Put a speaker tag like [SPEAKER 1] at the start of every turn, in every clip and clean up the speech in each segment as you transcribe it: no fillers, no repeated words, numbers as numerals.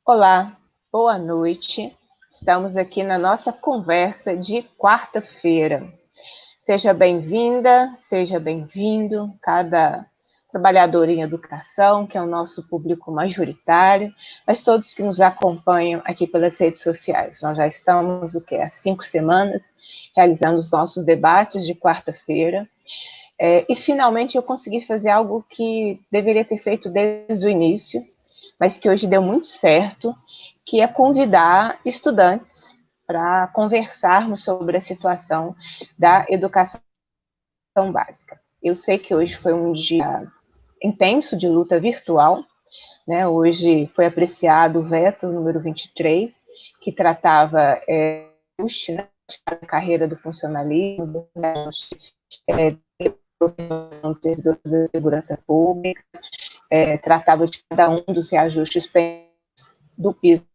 [SPEAKER 1] Olá, boa noite. Estamos aqui na nossa conversa de quarta-feira. Seja bem-vinda, seja bem-vindo, cada trabalhador em educação, que é o nosso público majoritário, mas todos que nos acompanham aqui pelas redes sociais. Nós já estamos, há 5 semanas, realizando os nossos debates de quarta-feira. E finalmente eu consegui fazer algo que deveria ter feito desde o início, mas que hoje deu muito certo, que é convidar estudantes para conversarmos sobre a situação da educação básica. Eu sei que hoje foi um dia intenso de luta virtual, né? Hoje foi apreciado o veto número 23, que tratava da carreira do funcionalismo, dos servidores da segurança pública, tratava de cada um dos reajustes do piso.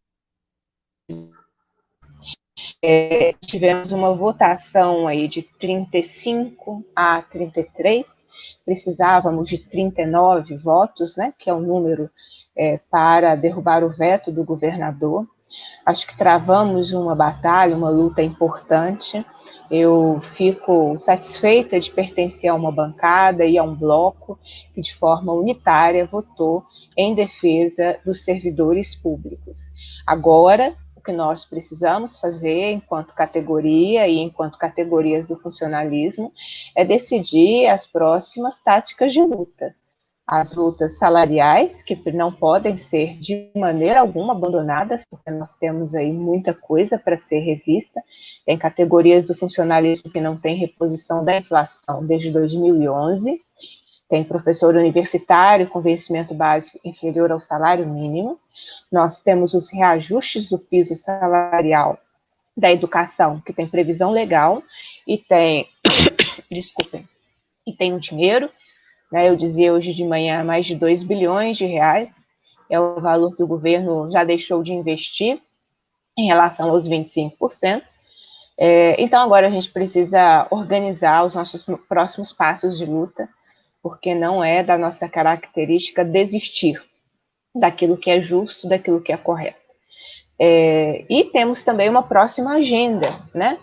[SPEAKER 1] Tivemos uma votação aí de 35 a 33, precisávamos de 39 votos, né, que é o número para derrubar o veto do governador. Acho que travamos uma batalha, uma luta importante. Eu fico satisfeita de pertencer a uma bancada e a um bloco que, de forma unitária, votou em defesa dos servidores públicos. Agora, o que nós precisamos fazer, enquanto categoria e enquanto categorias do funcionalismo, é decidir as próximas táticas de luta. As lutas salariais, que não podem ser de maneira alguma abandonadas, porque nós temos aí muita coisa para ser revista. Tem categorias do funcionalismo que não tem reposição da inflação desde 2011, tem professor universitário com vencimento básico inferior ao salário mínimo. Nós temos os reajustes do piso salarial da educação, que tem previsão legal e tem, desculpem, e tem um dinheiro, né? Eu dizia hoje de manhã mais de 2 bilhões de reais, é o valor que o governo já deixou de investir em relação aos 25%. Então agora a gente precisa organizar os nossos próximos passos de luta, porque não é da nossa característica desistir daquilo que é justo, daquilo que é correto. E temos também uma próxima agenda, né?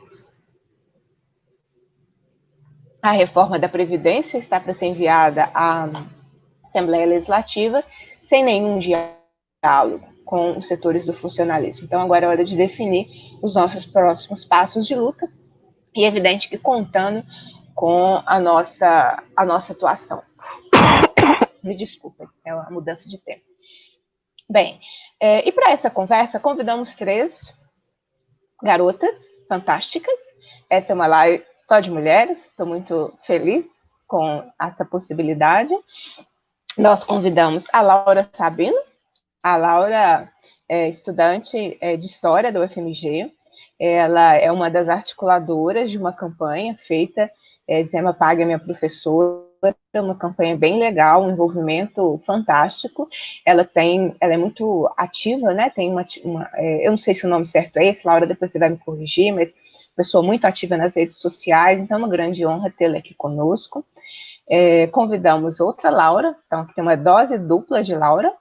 [SPEAKER 1] A reforma da Previdência está para ser enviada à Assembleia Legislativa sem nenhum diálogo com os setores do funcionalismo. Então agora é hora de definir os nossos próximos passos de luta e é evidente que contando com a nossa atuação. Me desculpem, é uma mudança de tempo. Bem, e para essa conversa convidamos 3 garotas fantásticas. Essa é uma live só de mulheres, estou muito feliz com essa possibilidade. Nós convidamos a Laura Sabino. A Laura é estudante de História da UFMG. Ela é uma das articuladoras de uma campanha feita, Zema Paga Minha Professora, uma campanha bem legal, um envolvimento fantástico. Ela é muito ativa, né? Tem eu não sei se o nome certo é esse, Laura, depois você vai me corrigir, mas pessoa muito ativa nas redes sociais, então é uma grande honra tê-la aqui conosco. Convidamos outra Laura, então aqui tem uma dose dupla de Laura,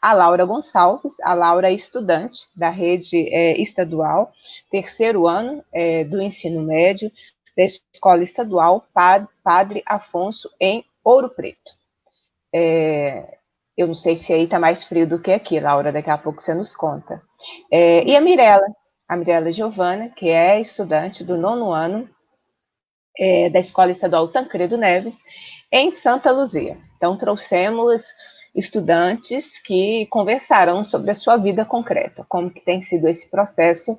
[SPEAKER 1] a Laura Gonçalves. A Laura é estudante da rede estadual, terceiro ano do ensino médio, da Escola Estadual Padre Afonso, em Ouro Preto. Eu não sei se aí está mais frio do que aqui, Laura, daqui a pouco você nos conta. E a Mirella Giovana, que é estudante do nono ano da Escola Estadual Tancredo Neves, em Santa Luzia. Então, trouxemos estudantes que conversarão sobre a sua vida concreta, como que tem sido esse processo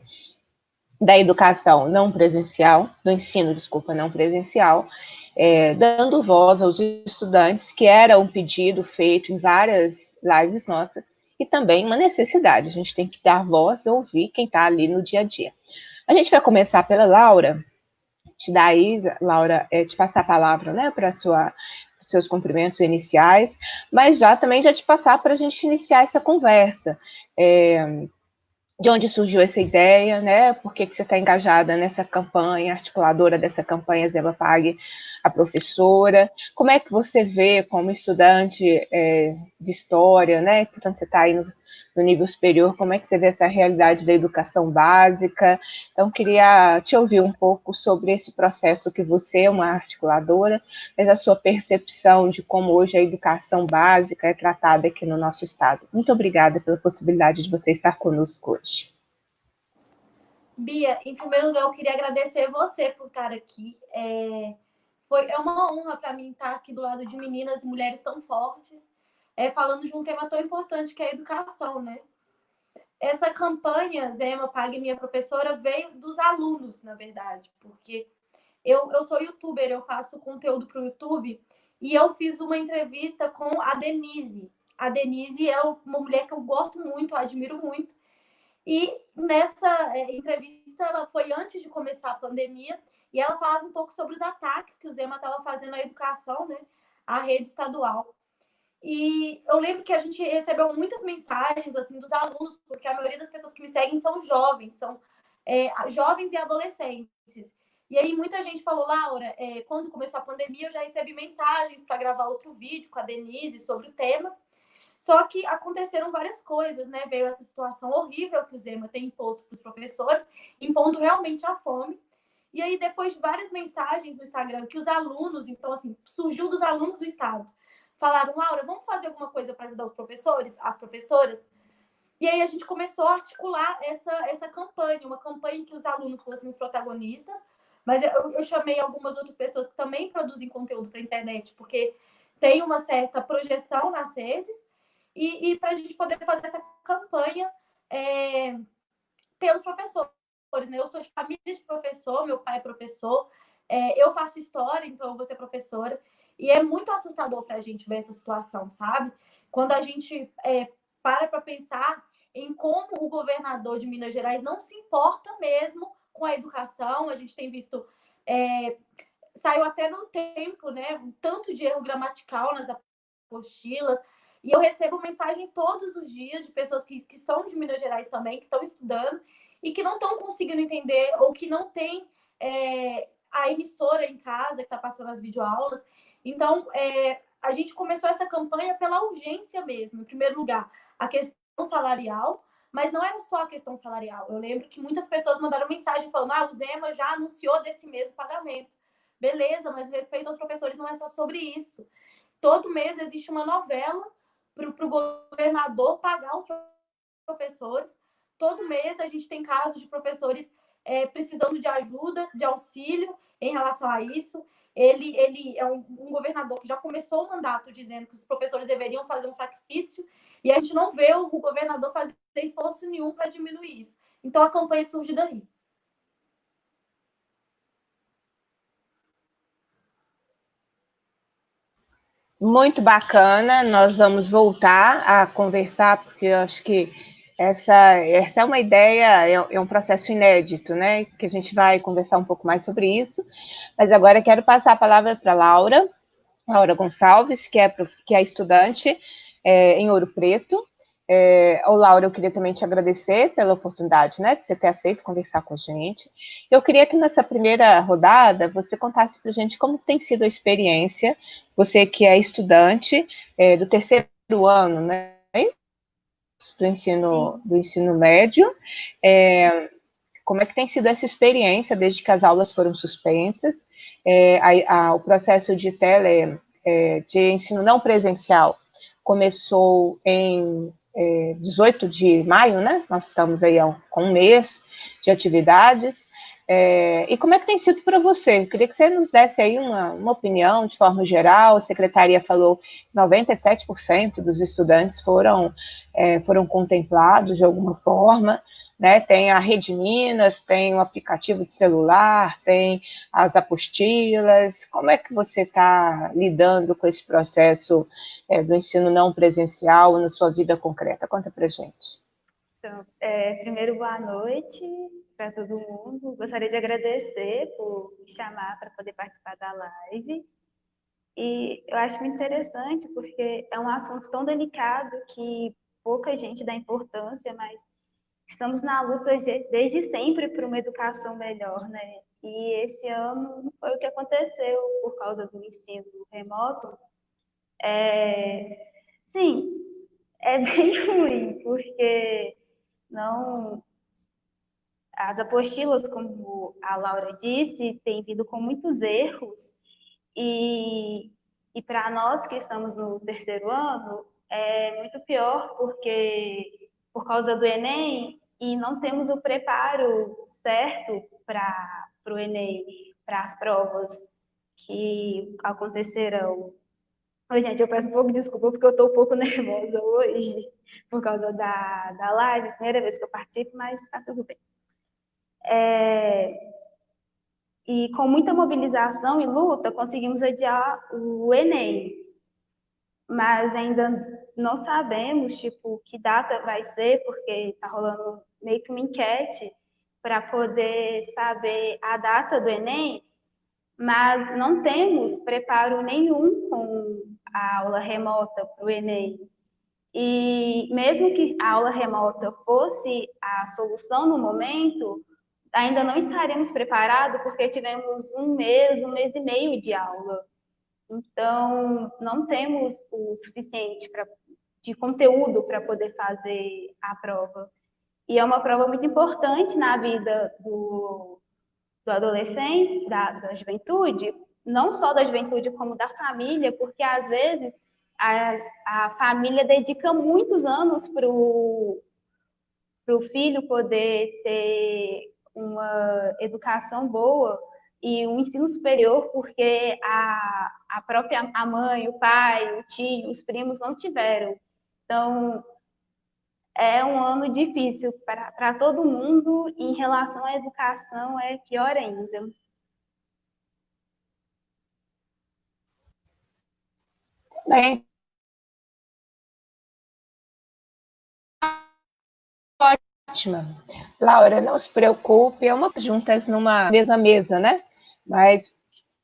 [SPEAKER 1] da educação não presencial, do ensino, desculpa, não presencial, dando voz aos estudantes, que era um pedido feito em várias lives nossas, e também uma necessidade, a gente tem que dar voz e ouvir quem está ali no dia a dia. A gente vai começar pela Laura, te dar aí, Laura, te passar a palavra, né, para seus cumprimentos iniciais, mas também te passar para a gente iniciar essa conversa. De onde surgiu essa ideia, né? Por que você está engajada nessa campanha, articuladora dessa campanha Zema Pague a Professora? Como é que você vê como estudante de história, né? Portanto, você está aí no nível superior, como é que você vê essa realidade da educação básica. Então, queria te ouvir um pouco sobre esse processo que você é uma articuladora, mas a sua percepção de como hoje a educação básica é tratada aqui no nosso estado. Muito obrigada pela possibilidade de você estar conosco hoje.
[SPEAKER 2] Bia, em primeiro lugar, eu queria agradecer você por estar aqui. É uma honra para mim estar aqui do lado de meninas e mulheres tão fortes, falando de um tema tão importante que é a educação, né? Essa campanha, Zema, Pague Minha Professora, veio dos alunos, na verdade, porque eu sou youtuber, eu faço conteúdo para o YouTube, e eu fiz uma entrevista com a Denise. A Denise é uma mulher que eu gosto muito, eu admiro muito, e nessa entrevista, ela foi antes de começar a pandemia, e ela falava um pouco sobre os ataques que o Zema estava fazendo à educação, né, à rede estadual. E eu lembro que a gente recebeu muitas mensagens assim dos alunos, porque a maioria das pessoas que me seguem são jovens, são jovens e adolescentes. E aí muita gente falou, Laura, quando começou a pandemia, eu já recebi mensagens para gravar outro vídeo com a Denise sobre o tema. Só que aconteceram várias coisas, né? Veio essa situação horrível que o Zema tem imposto para os professores, impondo realmente a fome. E aí, depois de várias mensagens no Instagram, que os alunos, então, assim, surgiu dos alunos do Estado, falaram, Laura, vamos fazer alguma coisa para ajudar os professores, as professoras? E aí a gente começou a articular essa campanha, uma campanha em que os alunos fossem os protagonistas, mas eu chamei algumas outras pessoas que também produzem conteúdo para a internet, porque tem uma certa projeção nas redes, e para a gente poder fazer essa campanha pelos professores. Né? Eu sou de família de professor, meu pai é professor, eu faço história, então eu vou ser professora, e é muito assustador para a gente ver essa situação, sabe? Quando a gente para pensar em como o governador de Minas Gerais não se importa mesmo com a educação, a gente tem visto saiu até no tempo, né? Um tanto de erro gramatical nas apostilas. E eu recebo mensagem todos os dias de pessoas que são de Minas Gerais também, que estão estudando e que não estão conseguindo entender ou que não tem a emissora em casa que está passando as videoaulas. Então, a gente começou essa campanha pela urgência mesmo. Em primeiro lugar, a questão salarial, mas não era só a questão salarial. Eu lembro que muitas pessoas mandaram mensagem falando: o Zema já anunciou desse mesmo pagamento. Beleza, mas o respeito aos professores não é só sobre isso. Todo mês existe uma novela para o governador pagar os professores. Todo mês a gente tem casos de professores precisando de ajuda, de auxílio em relação a isso. Ele é um governador que já começou o mandato dizendo que os professores deveriam fazer um sacrifício, e a gente não vê o governador fazer esforço nenhum para diminuir isso. Então a campanha surge daí.
[SPEAKER 1] Muito bacana, nós vamos voltar a conversar, porque eu acho que essa é uma ideia, é um processo inédito, né? Que a gente vai conversar um pouco mais sobre isso. Mas agora eu quero passar a palavra para Laura Gonçalves, que é estudante em Ouro Preto. Laura, eu queria também te agradecer pela oportunidade, né, de você ter aceito conversar com a gente. Eu queria que nessa primeira rodada você contasse para a gente como tem sido a experiência, você que é estudante do terceiro ano, né, do ensino médio, como é que tem sido essa experiência desde que as aulas foram suspensas, o processo de de ensino não presencial começou em 18 de maio, né? Nós estamos aí com um mês de atividades. E como é que tem sido para você? Eu queria que você nos desse aí uma opinião de forma geral. A secretaria falou que 97% dos estudantes foram contemplados de alguma forma, né? Tem a Rede Minas, tem o aplicativo de celular, tem as apostilas. Como é que você está lidando com esse processo do ensino não presencial na sua vida concreta? Conta para gente.
[SPEAKER 3] Então, primeiro, boa noite para todo mundo. Gostaria de agradecer por me chamar para poder participar da live. E eu acho muito interessante porque é um assunto tão delicado que pouca gente dá importância, mas estamos na luta desde sempre por uma educação melhor, né? E esse ano não foi o que aconteceu por causa do ensino remoto. Sim, é bem ruim, porque não, as apostilas, como a Laura disse, têm vindo com muitos erros e, e para nós que estamos no terceiro ano, é muito pior, porque por causa do Enem, e não temos o preparo certo para o Enem, para as provas que acontecerão. Oi, gente, eu peço um pouco de desculpa porque eu estou um pouco nervosa hoje, por causa da live, primeira vez que eu participo, mas está tudo bem. E com muita mobilização e luta, conseguimos adiar o Enem, mas ainda não sabemos, tipo, que data vai ser, porque está rolando meio que uma enquete para poder saber a data do Enem, mas não temos preparo nenhum com a aula remota para o Enem. E mesmo que a aula remota fosse a solução no momento, ainda não estaremos preparados porque tivemos um mês e meio de aula. Então, não temos o suficiente de conteúdo para poder fazer a prova. E é uma prova muito importante na vida do adolescente, da juventude, não só da juventude, como da família, porque às vezes a família dedica muitos anos para o filho poder ter uma educação boa e um ensino superior, porque a própria a mãe, o pai, o tio, os primos não tiveram. Então, é um ano difícil para todo mundo, e em relação à educação é pior ainda.
[SPEAKER 1] Bem, ótima. Laura, não se preocupe, é uma juntas numa mesma mesa, né? Mas,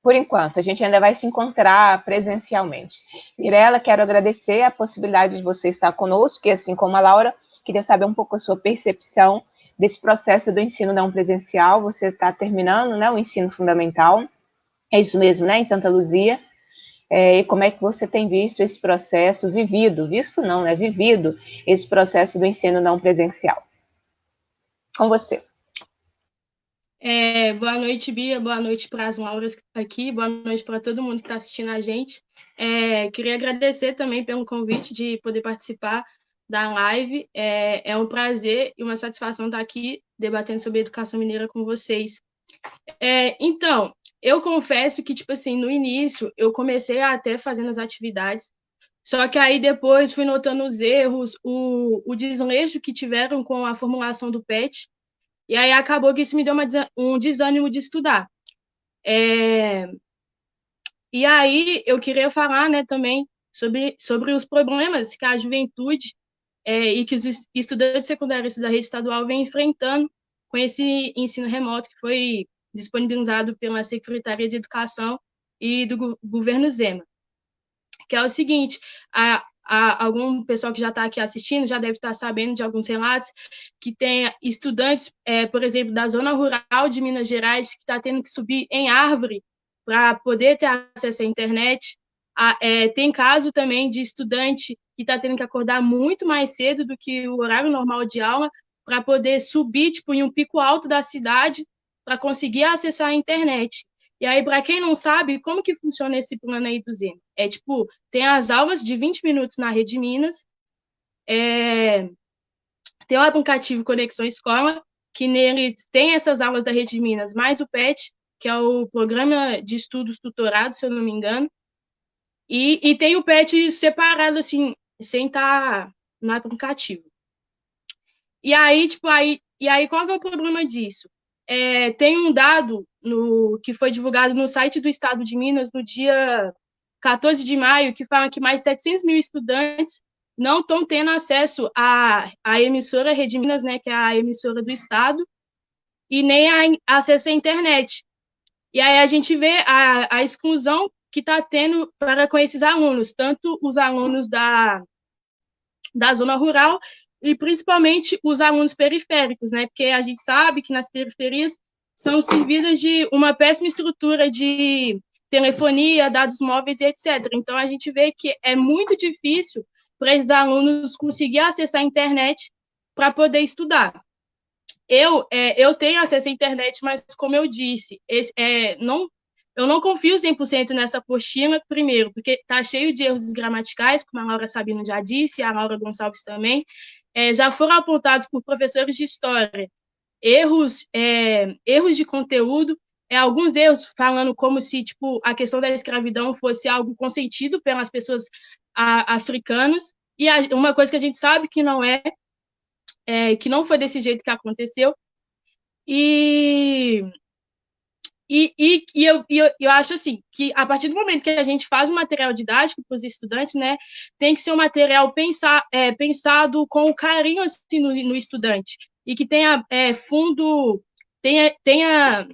[SPEAKER 1] por enquanto, a gente ainda vai se encontrar presencialmente. Mirela, quero agradecer a possibilidade de você estar conosco, e assim como a Laura, queria saber um pouco a sua percepção desse processo do ensino não presencial. Você está terminando, né, o ensino fundamental, é isso mesmo, né, em Santa Luzia. E como é que você tem visto esse processo, visto não, né, vivido esse processo do ensino não presencial? Com você.
[SPEAKER 4] Boa noite, Bia. Boa noite para as Lauras que estão aqui. Boa noite para todo mundo que está assistindo a gente. Queria agradecer também pelo convite de poder participar da live. É um prazer e uma satisfação estar aqui debatendo sobre educação mineira com vocês. Então, eu confesso que, tipo assim, no início eu comecei até fazendo as atividades, só que aí depois fui notando os erros, o desleixo que tiveram com a formulação do PET, e aí acabou que isso me deu um desânimo de estudar. E aí eu queria falar, né, também sobre os problemas que a juventude e que os estudantes secundários da rede estadual vêm enfrentando com esse ensino remoto que foi disponibilizado pela Secretaria de Educação e do governo Zema. Que é o seguinte, algum pessoal que já está aqui assistindo já deve estar sabendo de alguns relatos que tem estudantes, por exemplo, da zona rural de Minas Gerais, que está tendo que subir em árvore para poder ter acesso à internet. Tem caso também de estudante que está tendo que acordar muito mais cedo do que o horário normal de aula para poder subir tipo, em um pico alto da cidade para conseguir acessar a internet. E aí, para quem não sabe, como que funciona esse plano aí do Zema? Tipo, tem as aulas de 20 minutos na Rede Minas, tem o aplicativo Conexão Escola, que nele tem essas aulas da Rede Minas, mais o PET, que é o Programa de Estudos Tutorados, se eu não me engano, e tem o PET separado, assim, sem estar no aplicativo. E aí, tipo, qual que é o problema disso? Tem um dado que foi divulgado no site do Estado de Minas no dia 14 de maio, que fala que mais 700 mil estudantes não estão tendo acesso à emissora Rede Minas, né, que é a emissora do Estado, e nem acesso à internet. E aí a gente vê a exclusão que está tendo para com esses alunos, tanto os alunos da zona rural e principalmente os alunos periféricos, né? Porque a gente sabe que nas periferias são servidas de uma péssima estrutura de telefonia, dados móveis e etc. Então, a gente vê que é muito difícil para esses alunos conseguir acessar a internet para poder estudar. Eu tenho acesso à internet, mas, como eu disse, eu não confio 100% nessa apostila, primeiro, porque está cheio de erros gramaticais, como a Laura Sabino já disse, e a Laura Gonçalves também, já foram apontados por professores de história erros de conteúdo, alguns erros falando como se tipo, a questão da escravidão fosse algo consentido pelas pessoas africanas, e uma coisa que a gente sabe que não que não foi desse jeito que aconteceu, eu acho assim, que a partir do momento que a gente faz um material didático para os estudantes, né, tem que ser um material pensado com carinho assim, no estudante, e que tenha fundo, tenha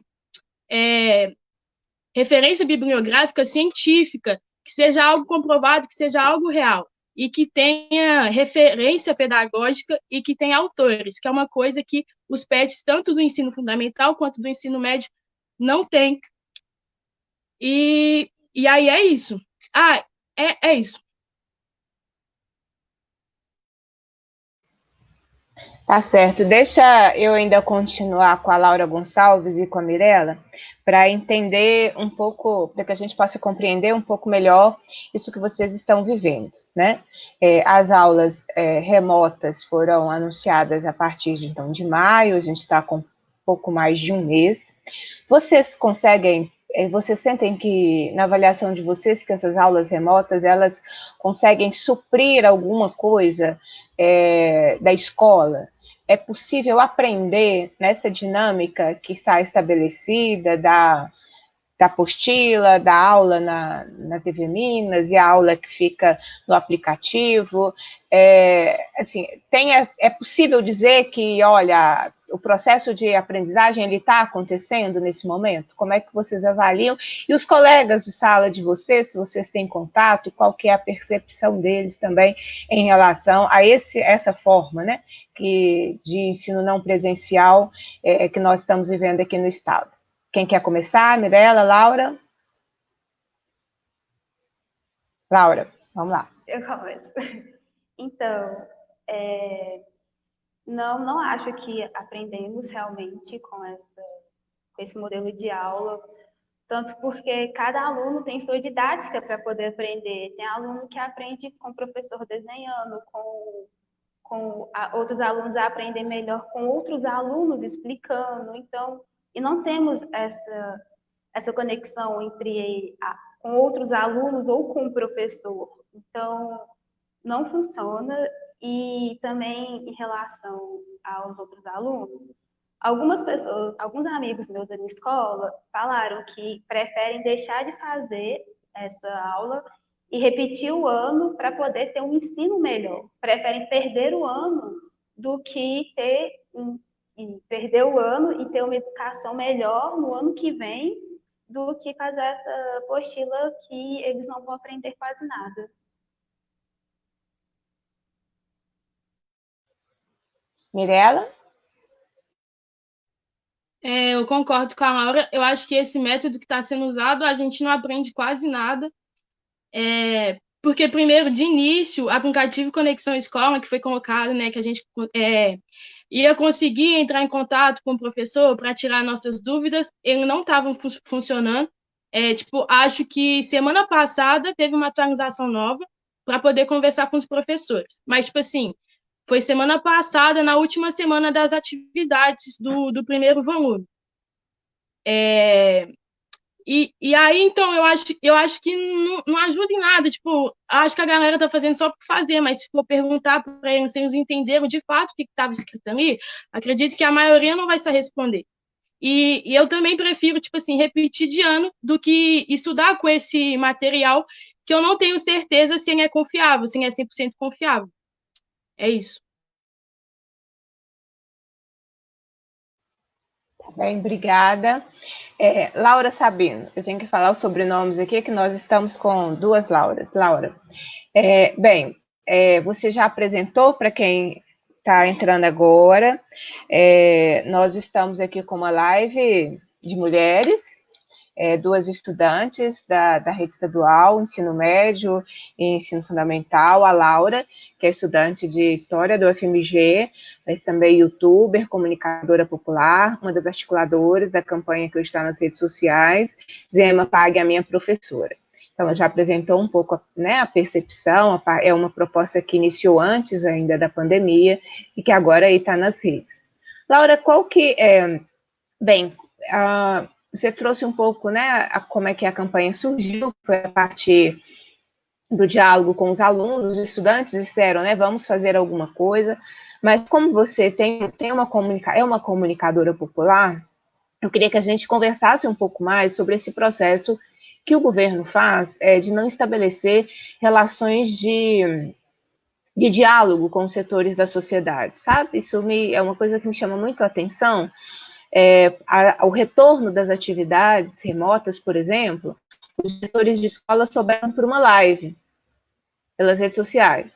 [SPEAKER 4] referência bibliográfica científica, que seja algo comprovado, que seja algo real, e que tenha referência pedagógica e que tenha autores, que é uma coisa que os PETs, tanto do ensino fundamental quanto do ensino médio, não tem. E aí é isso. É isso.
[SPEAKER 1] Tá certo. Deixa eu ainda continuar com a Laura Gonçalves e com a Mirella, para entender um pouco, para que a gente possa compreender um pouco melhor isso que vocês estão vivendo, né? As aulas remotas foram anunciadas a partir então, de maio, a gente está com um pouco mais de um mês. Vocês sentem que, na avaliação de vocês, que essas aulas remotas, elas conseguem suprir alguma coisa da escola? É possível aprender nessa dinâmica que está estabelecida da apostila, da aula na TV Minas e a aula que fica no aplicativo? Assim, é possível dizer que, olha, o processo de aprendizagem ele está acontecendo nesse momento? Como é que vocês avaliam? E os colegas de sala de vocês, se vocês têm contato, qual que é a percepção deles também em relação a essa forma, né, de ensino não presencial que nós estamos vivendo aqui no Estado? Quem quer começar? Mirella, Laura? Laura, vamos lá.
[SPEAKER 3] Eu começo. Então, não acho que aprendemos realmente com esse modelo de aula, tanto porque cada aluno tem sua didática para poder aprender. Tem aluno que aprende com o professor desenhando, outros alunos aprendem melhor com outros alunos explicando. Então, e não temos essa conexão com outros alunos ou com o professor. Então, não funciona. E também em relação aos outros alunos, algumas pessoas, alguns amigos meus da minha escola falaram que preferem deixar de fazer essa aula e repetir o ano para poder ter um ensino melhor. Preferem perder o ano do que perder o ano e ter uma educação melhor no ano que vem do que fazer essa apostila que eles não vão aprender quase nada.
[SPEAKER 1] Mirella?
[SPEAKER 4] Eu concordo com a Laura. Eu acho que esse método que está sendo usado, a gente não aprende quase nada. Porque, primeiro, de início, o aplicativo Conexão Escola, que foi colocado, né, que a gente ia conseguir entrar em contato com o professor para tirar nossas dúvidas, ele não estava funcionando. Acho que semana passada teve uma atualização nova para poder conversar com os professores. Mas, tipo assim, foi semana passada, na última semana das atividades do primeiro volume. E aí, então, eu acho que não ajuda em nada. Tipo, acho que a galera tá fazendo só por fazer, mas se for perguntar para eles, se eles entenderam de fato o que estava escrito ali, acredito que a maioria não vai saber responder. E eu também prefiro, tipo assim, repetir de ano do que estudar com esse material que eu não tenho certeza se ele é confiável, se ele é 100% confiável. É isso.
[SPEAKER 1] Tá bem, obrigada. Laura Sabino, eu tenho que falar os sobrenomes aqui, que nós estamos com duas Lauras. Laura, você já apresentou para quem está entrando agora, nós estamos aqui com uma live de mulheres, duas estudantes da rede estadual, ensino médio e ensino fundamental, a Laura, que é estudante de História do UFMG, mas também youtuber, comunicadora popular, uma das articuladoras da campanha que eu estou nas redes sociais, Zema Pague a Minha Professora. Então, ela já apresentou um pouco, né, a percepção, é uma proposta que iniciou antes ainda da pandemia e que agora está nas redes. Laura, qual que é... Bem, você trouxe um pouco, né, como é que a campanha surgiu, foi a partir do diálogo com os alunos, os estudantes disseram, né, vamos fazer alguma coisa, mas como você é uma comunicadora popular, eu queria que a gente conversasse um pouco mais sobre esse processo que o governo faz de não estabelecer relações de diálogo com os setores da sociedade, sabe? Isso é uma coisa que me chama muito a atenção. O retorno das atividades remotas, por exemplo, os diretores de escola souberam por uma live, pelas redes sociais.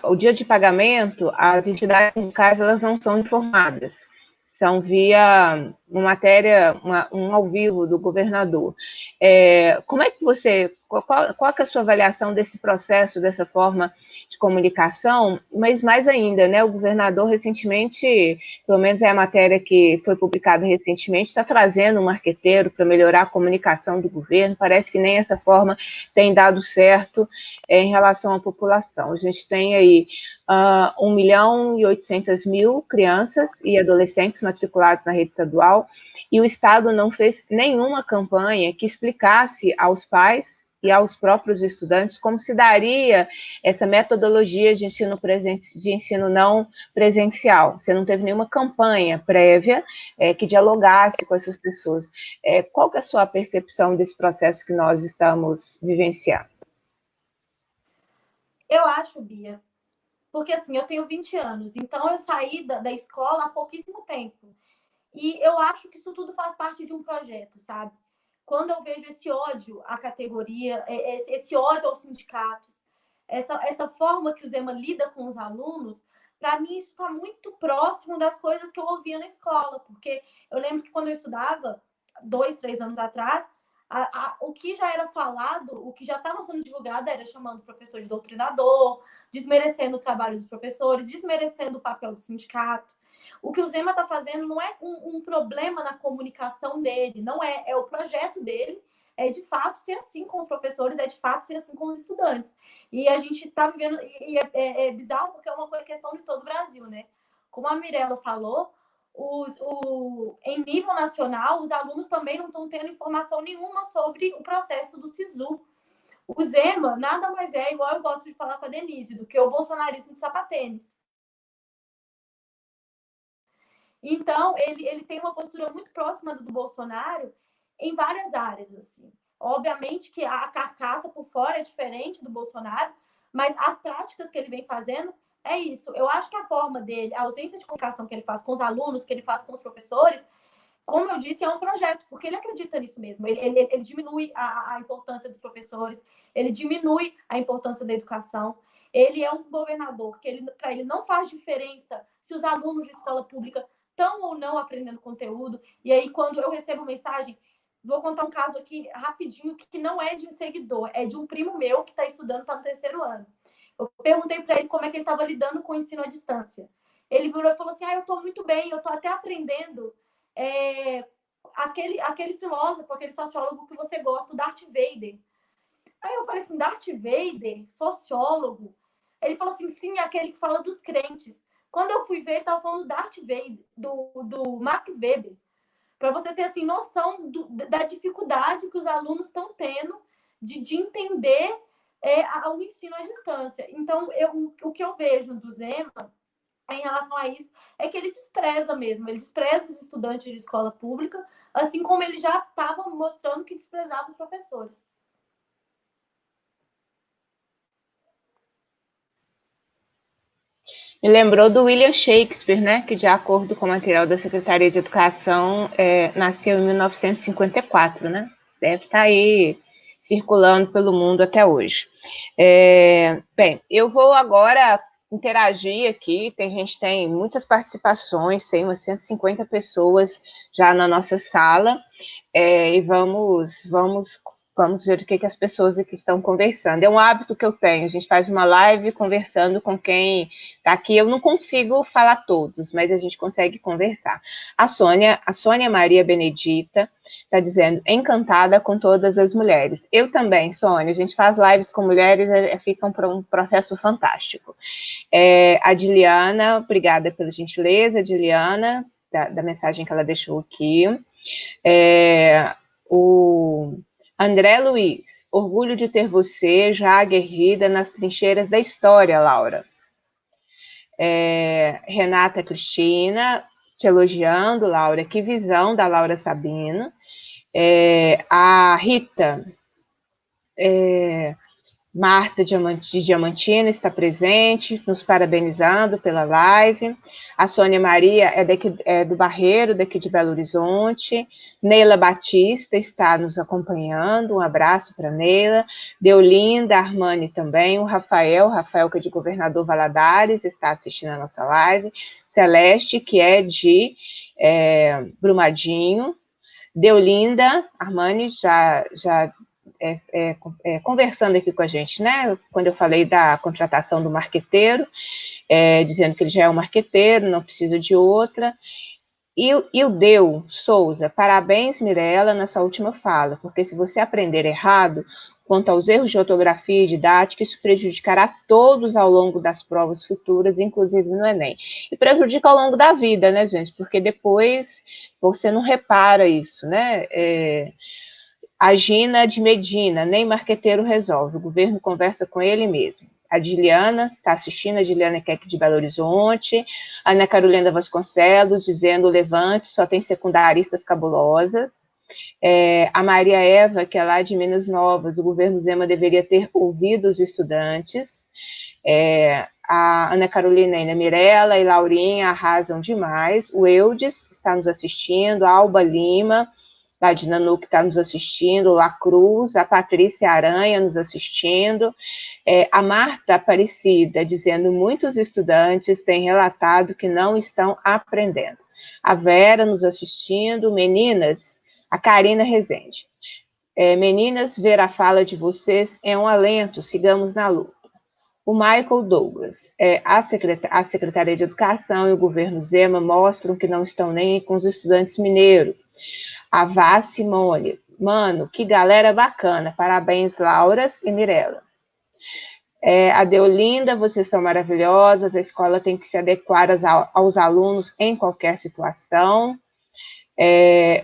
[SPEAKER 1] O dia de pagamento, as entidades sindicais elas não são informadas, são via uma matéria, um ao vivo do governador. Como é que qual que é a sua avaliação desse processo, dessa forma de comunicação, mas mais ainda, né, o governador recentemente, pelo menos é a matéria que foi publicada recentemente, está trazendo um marqueteiro para melhorar a comunicação do governo, parece que nem essa forma tem dado certo em relação à população. A gente tem aí 1.800.000 crianças e adolescentes matriculados na rede estadual, e o Estado não fez nenhuma campanha que explicasse aos pais e aos próprios estudantes como se daria essa metodologia de ensino não presencial. Você não teve nenhuma campanha prévia que dialogasse com essas pessoas. Qual que é a sua percepção desse processo que nós estamos vivenciando?
[SPEAKER 2] Eu acho, Bia, porque assim, eu tenho 20 anos, então eu saí da escola há pouquíssimo tempo. E eu acho que isso tudo faz parte de um projeto, sabe? Quando eu vejo esse ódio à categoria, esse ódio aos sindicatos, essa forma que o Zema lida com os alunos, para mim isso está muito próximo das coisas que eu ouvia na escola, porque eu lembro que quando eu estudava, 2, 3 anos atrás, o que já era falado, o que já estava sendo divulgado era chamando o professor de doutrinador, desmerecendo o trabalho dos professores, desmerecendo o papel do sindicato. O que o Zema está fazendo não é um problema na comunicação dele, não é o projeto dele, é de fato ser assim com os professores, é de fato ser assim com os estudantes. E a gente está vivendo, e é bizarro porque é uma questão de todo o Brasil, né? Como a Mirella falou, em nível nacional, os alunos também não estão tendo informação nenhuma sobre o processo do SISU. O Zema nada mais é, igual eu gosto de falar com a Denise, do que o bolsonarismo de sapatênis. Então, ele tem uma postura muito próxima do Bolsonaro em várias áreas, assim. Obviamente que a carcaça por fora é diferente do Bolsonaro, mas as práticas que ele vem fazendo é isso. Eu acho que a forma dele, a ausência de comunicação que ele faz com os alunos, que ele faz com os professores, como eu disse, é um projeto, porque ele acredita nisso mesmo. Ele diminui a importância dos professores, ele diminui a importância da educação. Ele é um governador que para ele não faz diferença se os alunos de escola pública estão ou não aprendendo conteúdo. E aí, quando eu recebo mensagem, vou contar um caso aqui rapidinho, que não é de um seguidor, é de um primo meu que está estudando, está no 3º ano. Eu perguntei para ele como é que ele estava lidando com o ensino à distância. Ele virou e falou assim, eu estou muito bem, eu estou até aprendendo aquele filósofo, aquele sociólogo que você gosta, o Darth Vader. Aí eu falei assim, Darth Vader, sociólogo? Ele falou assim, sim, aquele que fala dos crentes. Quando eu fui ver, ele estava falando do Darth Vader, do Max Weber. Para você ter assim, noção da dificuldade que os alunos estão tendo de entender o ensino à distância. Então, o que eu vejo do Zema em relação a isso é que ele despreza mesmo, ele despreza os estudantes de escola pública, assim como ele já estava mostrando que desprezava os professores.
[SPEAKER 1] Me lembrou do William Shakespeare, né, que de acordo com o material da Secretaria de Educação, nasceu em 1954, né? Deve estar aí circulando pelo mundo até hoje. Bem, eu vou agora interagir aqui. Tem muitas participações, tem umas 150 pessoas já na nossa sala, e vamos ver o que as pessoas aqui estão conversando. É um hábito que eu tenho, a gente faz uma live conversando com quem está aqui. Eu não consigo falar todos, mas a gente consegue conversar. A Sônia Maria Benedita está dizendo, encantada com todas as mulheres. Eu também, Sônia, a gente faz lives com mulheres, fica um processo fantástico. A Diliana, obrigada pela gentileza, Diliana, da mensagem que ela deixou aqui. O André Luiz, orgulho de ter você já aguerrida nas trincheiras da história, Laura. Renata Cristina, te elogiando, Laura, que visão da Laura Sabino. A Rita, Marta de Diamantina está presente, nos parabenizando pela live. A Sônia Maria é do Barreiro, daqui de Belo Horizonte. Neila Batista está nos acompanhando, um abraço para Neila. Deolinda, Armani também. O Rafael que é de Governador Valadares, está assistindo a nossa live. Celeste, que é de Brumadinho. Deolinda, Armani já conversando aqui com a gente, né? Quando eu falei da contratação do marqueteiro, dizendo que ele já é um marqueteiro, não precisa de outra. E o Deu Souza, parabéns, Mirella, nessa última fala, porque se você aprender errado quanto aos erros de ortografia e didática, isso prejudicará todos ao longo das provas futuras, inclusive no Enem. E prejudica ao longo da vida, né, gente? Porque depois você não repara isso, né? A Gina de Medina, nem marqueteiro resolve, o governo conversa com ele mesmo. A Diliana está assistindo, a Diliana Keck de Belo Horizonte. A Ana Carolina Vasconcelos dizendo, Levante, só tem secundaristas cabulosas. A Maria Eva, que é lá de Minas Novas, o governo Zema deveria ter ouvido os estudantes. A Ana Carolina e a Mirella e Laurinha arrasam demais. O Eudes está nos assistindo, a Alba Lima, da Dinanu, que está nos assistindo, La Cruz, a Patrícia Aranha nos assistindo, a Marta Aparecida, dizendo muitos estudantes têm relatado que não estão aprendendo. A Vera nos assistindo, meninas, a Karina Rezende. Meninas, ver a fala de vocês é um alento, sigamos na luta. O Michael Douglas, a Secretaria de Educação e o governo Zema mostram que não estão nem com os estudantes mineiros. A Vá Simone, mano, que galera bacana, parabéns, Lauras e Mirella. A Deolinda, vocês são maravilhosas, a escola tem que se adequar aos alunos em qualquer situação.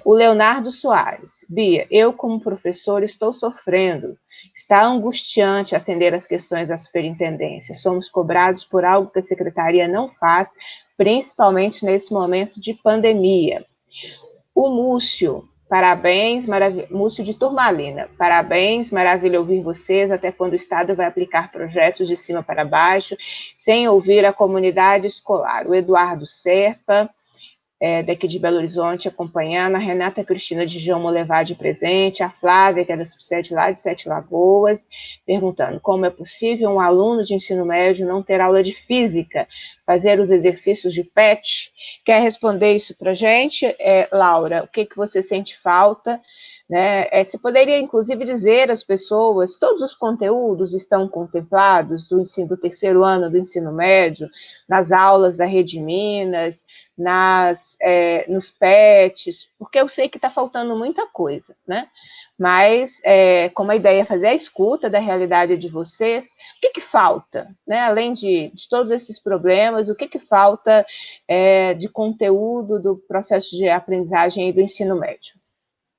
[SPEAKER 1] O Leonardo Soares, Bia, eu como professor estou sofrendo, está angustiante atender as questões da superintendência, somos cobrados por algo que a secretaria não faz, principalmente nesse momento de pandemia. O Múcio, parabéns, Múcio de Turmalina, parabéns, maravilha ouvir vocês, até quando o Estado vai aplicar projetos de cima para baixo, sem ouvir a comunidade escolar. O Eduardo Serpa, daqui de Belo Horizonte, acompanhando, a Renata Cristina de João Molevade presente, a Flávia, que é da Subsede lá de Sete Lagoas, perguntando como é possível um aluno de ensino médio não ter aula de física, fazer os exercícios de PET. Quer responder isso para a gente, Laura? O que você sente falta? Né? Você poderia, inclusive, dizer às pessoas, todos os conteúdos estão contemplados do terceiro ano do ensino médio, nas aulas da Rede Minas, nos PETs, porque eu sei que está faltando muita coisa, né? Mas, como a ideia é fazer a escuta da realidade de vocês, o que falta? Né? Além de todos esses problemas, o que falta de conteúdo do processo de aprendizagem do ensino médio?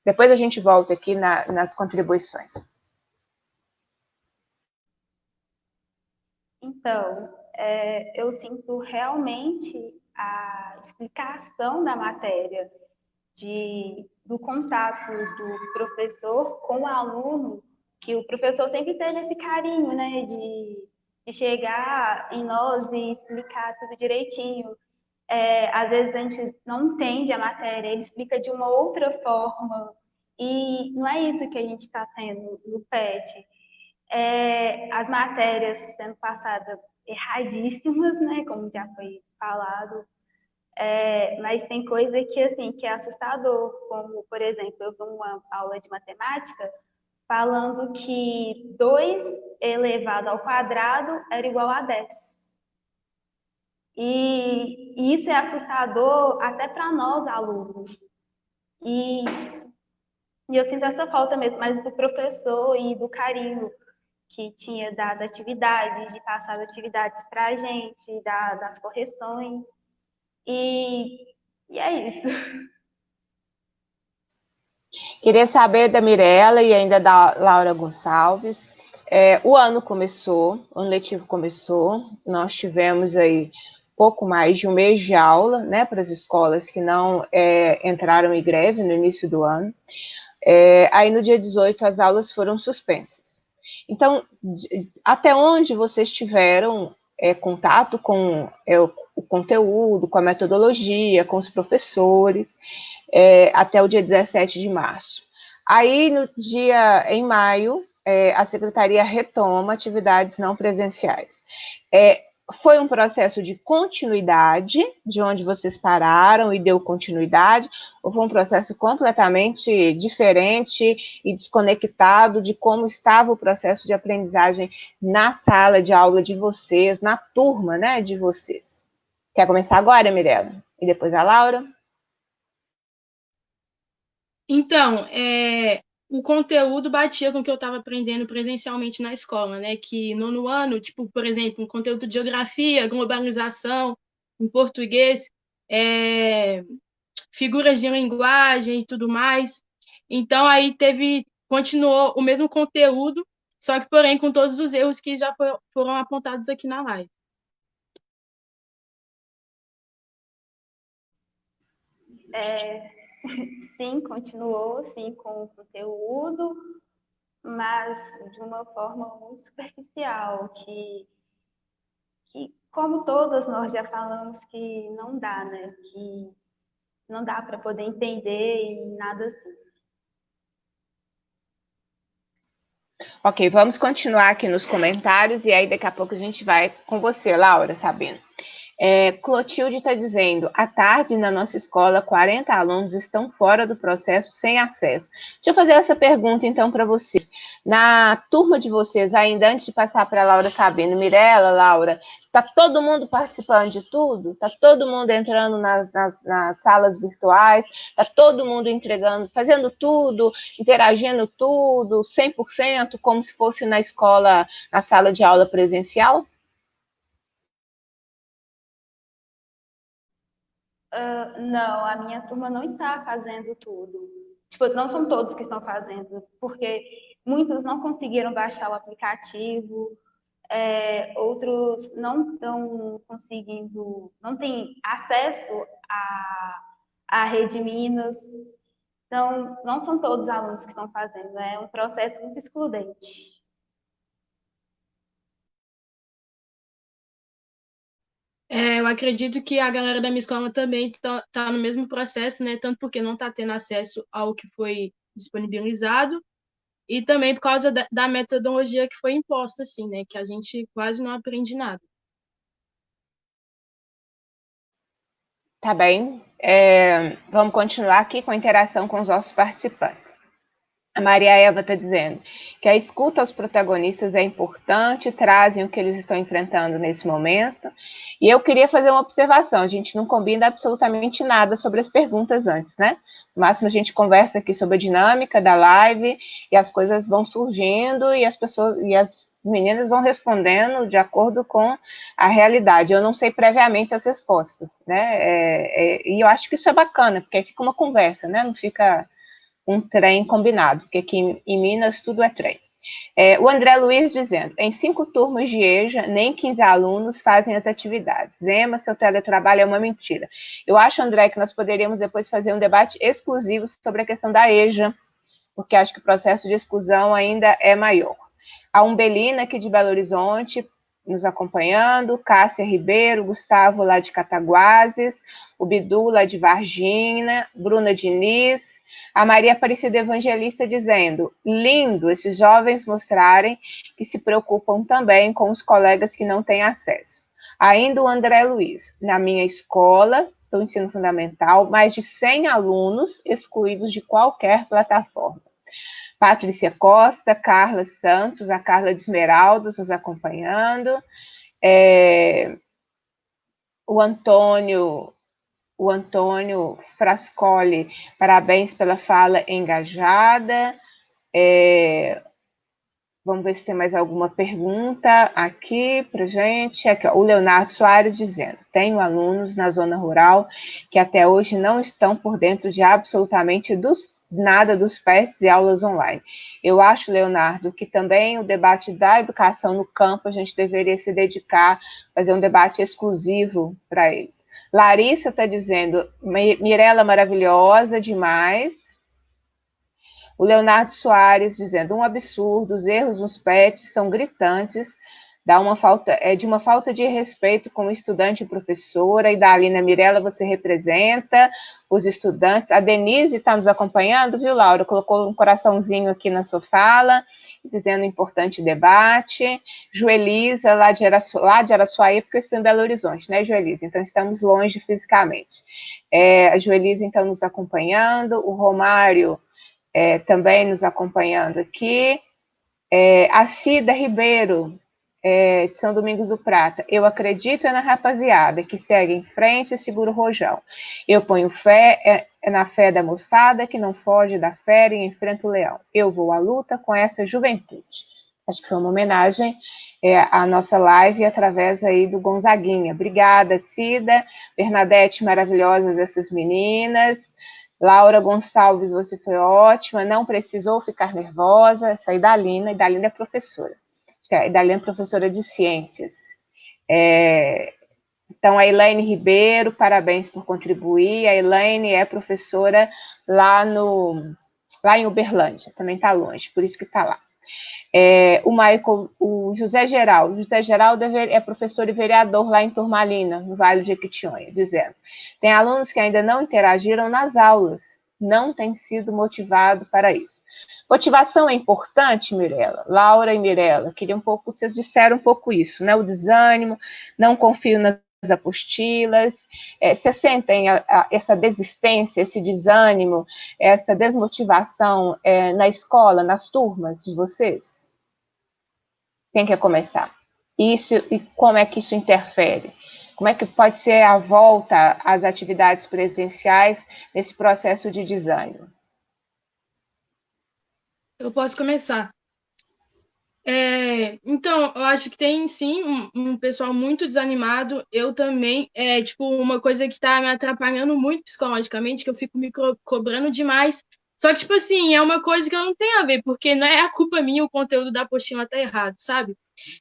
[SPEAKER 1] Depois a gente volta aqui nas contribuições.
[SPEAKER 3] Então, eu sinto realmente a explicação da matéria, do contato do professor com o aluno, que o professor sempre teve esse carinho, né, de chegar em nós e explicar tudo direitinho. Às vezes a gente não entende a matéria, ele explica de uma outra forma, e não é isso que a gente está tendo no PET. as matérias sendo passadas erradíssimas, né, como já foi falado, mas tem coisa que, assim, que é assustador, como, por exemplo, eu vi uma aula de matemática falando que 2 elevado ao quadrado era igual a 10. E isso é assustador até para nós, alunos. E eu sinto essa falta mesmo, mais do professor e do carinho que tinha dado atividades, de passar atividades para a gente, das correções. E é isso.
[SPEAKER 1] Queria saber da Mirella e ainda da Laura Gonçalves. O ano começou, o ano letivo começou, nós tivemos aí pouco mais de um mês de aula, né, para as escolas que não entraram em greve no início do ano. Aí no dia 18 as aulas foram suspensas. Então, até onde vocês tiveram contato com o conteúdo, com a metodologia, com os professores, até o dia 17 de março. Aí, em maio, a Secretaria retoma atividades não presenciais. Foi um processo de continuidade, de onde vocês pararam e deu continuidade, ou foi um processo completamente diferente e desconectado de como estava o processo de aprendizagem na sala de aula de vocês, na turma, né, de vocês? Quer começar agora, Mirella? E depois a Laura?
[SPEAKER 4] Então, o conteúdo batia com o que eu estava aprendendo presencialmente na escola, né? Que no ano, tipo, por exemplo, um conteúdo de geografia, globalização, em português, figuras de linguagem e tudo mais. Então, aí continuou o mesmo conteúdo, só que, porém, com todos os erros que já foram apontados aqui na live.
[SPEAKER 3] Sim, continuou, sim, com o conteúdo, mas de uma forma muito superficial, que como todas nós já falamos, que não dá, né? Que não dá para poder entender e nada assim.
[SPEAKER 1] Ok, vamos continuar aqui nos comentários e aí daqui a pouco a gente vai com você, Laura, Sabino. Clotilde está dizendo, à tarde na nossa escola, 40 alunos estão fora do processo sem acesso. Deixa eu fazer essa pergunta então para vocês. Na turma de vocês, ainda antes de passar para a Laura Sabino, Mirella, Laura, está todo mundo participando de tudo? Está todo mundo entrando nas salas virtuais? Está todo mundo entregando, fazendo tudo, interagindo tudo, 100%, como se fosse na escola, na sala de aula presencial?
[SPEAKER 3] Não, a minha turma não está fazendo tudo. Tipo, não são todos que estão fazendo, porque muitos não conseguiram baixar o aplicativo, outros não estão conseguindo, não têm acesso à Rede Minas. Então, não são todos os alunos que estão fazendo, é um processo muito excludente.
[SPEAKER 4] Eu acredito que a galera da minha escola também tá no mesmo processo, né? Tanto porque não está tendo acesso ao que foi disponibilizado, e também por causa da metodologia que foi imposta, assim, né? Que a gente quase não aprende nada.
[SPEAKER 1] Tá bem. Vamos continuar aqui com a interação com os nossos participantes. A Maria Eva está dizendo que a escuta aos protagonistas é importante, trazem o que eles estão enfrentando nesse momento. E eu queria fazer uma observação, a gente não combina absolutamente nada sobre as perguntas antes, né? No máximo a gente conversa aqui sobre a dinâmica da live e as coisas vão surgindo e as meninas vão respondendo de acordo com a realidade. Eu não sei previamente as respostas, né? E eu acho que isso é bacana, porque aí fica uma conversa, né? Não fica um trem combinado, porque aqui em Minas tudo é trem. O André Luiz dizendo, em 5 turmas de EJA, nem 15 alunos fazem as atividades. Zema, seu teletrabalho é uma mentira. Eu acho, André, que nós poderíamos depois fazer um debate exclusivo sobre a questão da EJA, porque acho que o processo de exclusão ainda é maior. A Umbelina, aqui de Belo Horizonte, nos acompanhando, Cássia Ribeiro, Gustavo lá de Cataguases, o Bidu lá de Varginha, Bruna Diniz, a Maria Aparecida Evangelista dizendo: lindo esses jovens mostrarem que se preocupam também com os colegas que não têm acesso. Ainda o André Luiz: na minha escola, do ensino fundamental, mais de 100 alunos excluídos de qualquer plataforma. Patrícia Costa, Carla Santos, a Carla de Esmeraldas nos acompanhando, o Antônio Frascoli, parabéns pela fala engajada. Vamos ver se tem mais alguma pergunta aqui para gente. Aqui, ó, o Leonardo Soares dizendo: tenho alunos na zona rural que até hoje não estão por dentro de absolutamente nada dos PETs e aulas online. Eu acho, Leonardo, que também o debate da educação no campo a gente deveria se dedicar, fazer um debate exclusivo para eles. Larissa está dizendo: Mirela maravilhosa demais. O Leonardo Soares dizendo: um absurdo, os erros nos PETs são gritantes, de uma falta de respeito com o estudante e professora. E da Alina Mirella, você representa os estudantes. A Denise está nos acompanhando, viu, Laura? Colocou um coraçãozinho aqui na sua fala, dizendo importante debate. Joelisa, lá de Araçuaí, porque eu estou em Belo Horizonte, né, Joelisa? Então, estamos longe fisicamente. A Joelisa, então, nos acompanhando. O Romário também nos acompanhando aqui. A Cida Ribeiro, de São Domingos do Prata: eu acredito na rapaziada que segue em frente e segura o rojão. Eu ponho fé na fé da moçada que não foge da fera e enfrenta o leão. Eu vou à luta com essa juventude. Acho que foi uma homenagem à nossa live através aí do Gonzaguinha. Obrigada, Cida. Bernadette, maravilhosa dessas meninas. Laura Gonçalves, você foi ótima, não precisou ficar nervosa. Essa aí da Alina, e da Alina é professora. A Idalina é professora de ciências. Então, a Elaine Ribeiro, parabéns por contribuir. A Elaine é professora lá em Uberlândia, também está longe, por isso que está lá. O José Geraldo. José Geraldo é professor e vereador lá em Turmalina, no Vale de Jequitinhonha, dizendo: tem alunos que ainda não interagiram nas aulas, não tem sido motivado para isso. Motivação é importante, Mirella? Laura e Mirella, queria vocês disseram um pouco isso, né? O desânimo, não confio nas apostilas. Vocês sentem essa desistência, esse desânimo, essa desmotivação na escola, nas turmas de vocês? Quem quer começar? Isso, e como é que isso interfere? Como é que pode ser a volta às atividades presenciais nesse processo de desânimo?
[SPEAKER 4] Eu posso começar. Então, eu acho que tem sim um pessoal muito desanimado. Eu também, uma coisa que tá me atrapalhando muito psicologicamente, que eu fico me cobrando demais. Só que, tipo assim, é uma coisa que eu não tenho a ver, porque não é a culpa minha o conteúdo da apostila tá errado, sabe?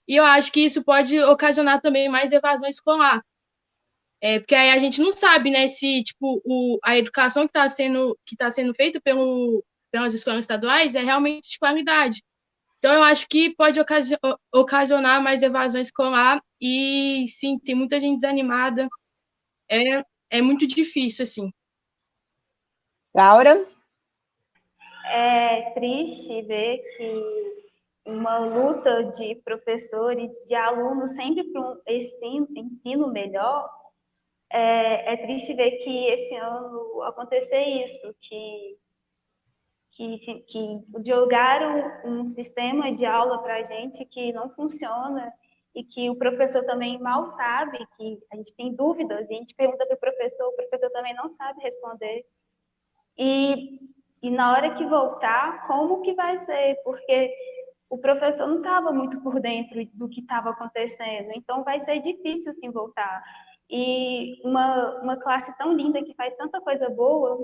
[SPEAKER 4] E eu acho que isso pode ocasionar também mais evasão escolar. Porque aí a gente não sabe, né, se, tipo, a educação que tá sendo feita pelas escolas estaduais é realmente de qualidade. Então, eu acho que pode ocasionar mais evasão escolar e, sim, tem muita gente desanimada. É muito difícil, assim.
[SPEAKER 1] Laura?
[SPEAKER 3] É triste ver que uma luta de professor e de aluno sempre para um ensino melhor. É triste ver que esse ano acontecer isso, que jogaram um sistema de aula para a gente que não funciona e que o professor também mal sabe, que a gente tem dúvidas, e a gente pergunta para o professor também não sabe responder. E na hora que voltar, como que vai ser? Porque o professor não estava muito por dentro do que estava acontecendo, então vai ser difícil sim voltar. E uma classe tão linda que faz tanta coisa boa.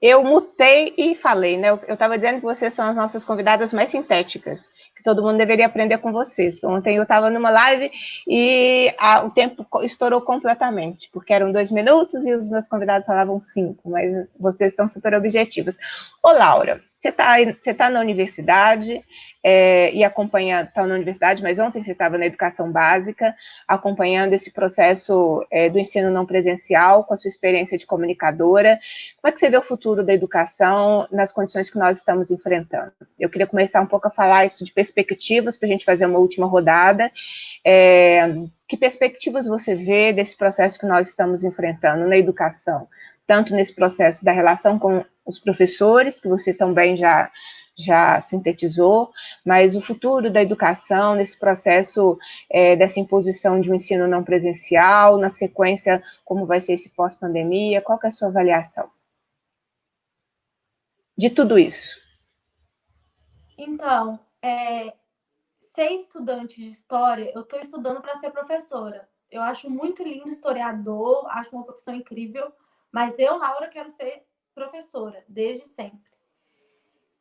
[SPEAKER 1] Eu mutei e falei, né? Eu estava dizendo que vocês são as nossas convidadas mais sintéticas, que todo mundo deveria aprender com vocês. Ontem eu estava numa live e o tempo estourou completamente, porque eram 2 minutos e os meus convidados falavam 5, mas vocês são super objetivos. Ô, Laura, você tá na universidade e acompanhando, está na universidade, mas ontem você estava na educação básica, acompanhando esse processo do ensino não presencial, com a sua experiência de comunicadora. Como é que você vê o futuro da educação nas condições que nós estamos enfrentando? Eu queria começar um pouco a falar isso de perspectivas, para a gente fazer uma última rodada. Que perspectivas você vê desse processo que nós estamos enfrentando na educação? Tanto nesse processo da relação com os professores, que você também já sintetizou, mas o futuro da educação, nesse processo dessa imposição de um ensino não presencial, na sequência, como vai ser esse pós-pandemia, qual que é a sua avaliação de tudo isso?
[SPEAKER 2] Então, ser estudante de história, eu estou estudando para ser professora. Eu acho muito lindo historiador, acho uma profissão incrível, mas eu, Laura, quero ser professora, desde sempre.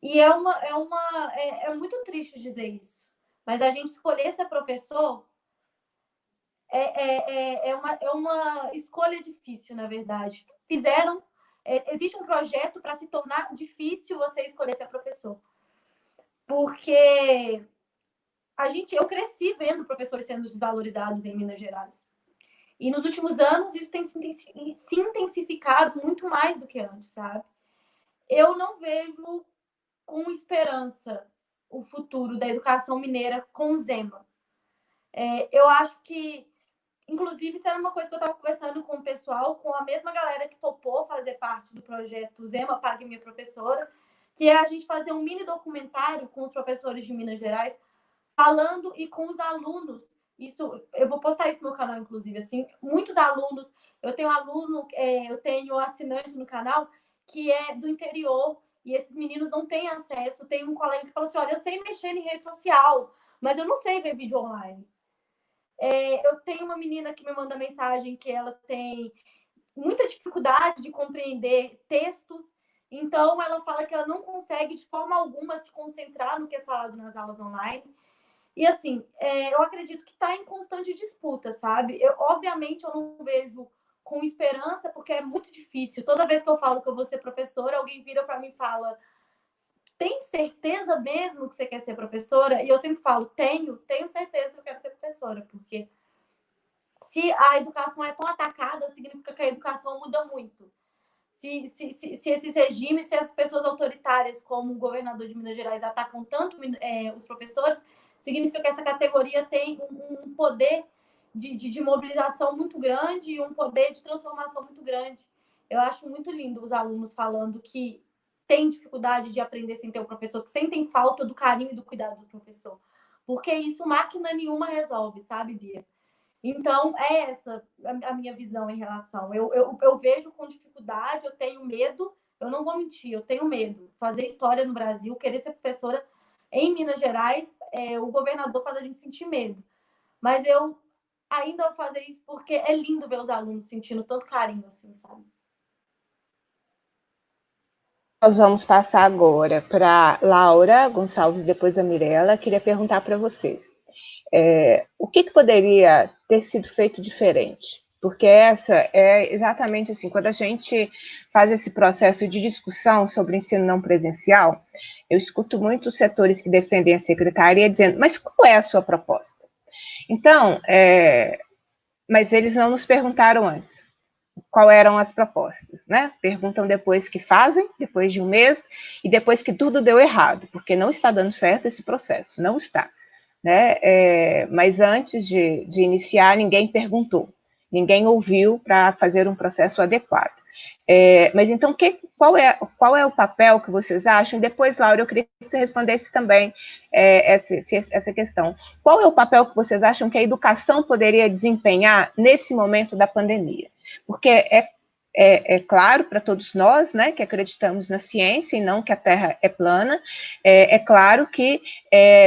[SPEAKER 2] E é muito triste dizer isso, mas a gente escolher ser professor é uma escolha difícil, na verdade. Existe um projeto para se tornar difícil você escolher ser professor. Porque eu cresci vendo professores sendo desvalorizados em Minas Gerais. E nos últimos anos isso tem se intensificado muito mais do que antes, sabe? Eu não vejo com esperança o futuro da educação mineira com o Zema. Eu acho que, inclusive, isso era uma coisa que eu estava conversando com o pessoal, com a mesma galera que topou fazer parte do projeto Zema Pague Minha Professora, que é a gente fazer um mini documentário com os professores de Minas Gerais, falando e com os alunos. Eu vou postar isso no meu canal, inclusive, assim, muitos alunos, eu tenho assinante no canal que é do interior, e esses meninos não têm acesso. Tem um colega que falou assim, olha, eu sei mexer em rede social, mas eu não sei ver vídeo online. Eu tenho uma menina que me manda mensagem que ela tem muita dificuldade de compreender textos, então ela fala que ela não consegue de forma alguma se concentrar no que é falado nas aulas online. E assim, eu acredito que está em constante disputa, sabe? Obviamente, eu não vejo com esperança, porque é muito difícil. Toda vez que eu falo que eu vou ser professora, alguém vira para mim e fala, tem certeza mesmo que você quer ser professora? E eu sempre falo, tenho certeza que eu quero ser professora, porque se a educação é tão atacada, significa que a educação muda muito. Se esses regimes, se as pessoas autoritárias, como o governador de Minas Gerais, atacam tanto os professores, significa que essa categoria tem um poder de mobilização muito grande e um poder de transformação muito grande. Eu acho muito lindo os alunos falando que têm dificuldade de aprender sem ter o professor, que sentem falta do carinho e do cuidado do professor. Porque isso máquina nenhuma resolve, sabe, Bia? Então, é essa a minha visão em relação. Eu vejo com dificuldade, eu tenho medo, eu não vou mentir, eu tenho medo. Fazer história no Brasil, querer ser professora em Minas Gerais, o governador faz a gente sentir medo. Mas eu ainda vou fazer isso porque é lindo ver os alunos sentindo tanto carinho assim, sabe?
[SPEAKER 1] Nós vamos passar agora para Laura Gonçalves, depois a Mirella. Queria perguntar para vocês. O que poderia ter sido feito diferente? Porque essa é exatamente assim, quando a gente faz esse processo de discussão sobre ensino não presencial, eu escuto muitos setores que defendem a secretaria dizendo, mas qual é a sua proposta? Então, mas eles não nos perguntaram antes qual eram as propostas, né? Perguntam depois que fazem, depois de um mês, e depois que tudo deu errado, porque não está dando certo esse processo, não está. Né? Mas antes de iniciar, ninguém perguntou, ninguém ouviu para fazer um processo adequado. Mas então, qual é o papel que vocês acham? Depois, Laura, eu queria que você respondesse também essa questão. Qual é o papel que vocês acham que a educação poderia desempenhar nesse momento da pandemia? Porque é claro para todos nós, né, que acreditamos na ciência e não que a Terra é plana, é claro que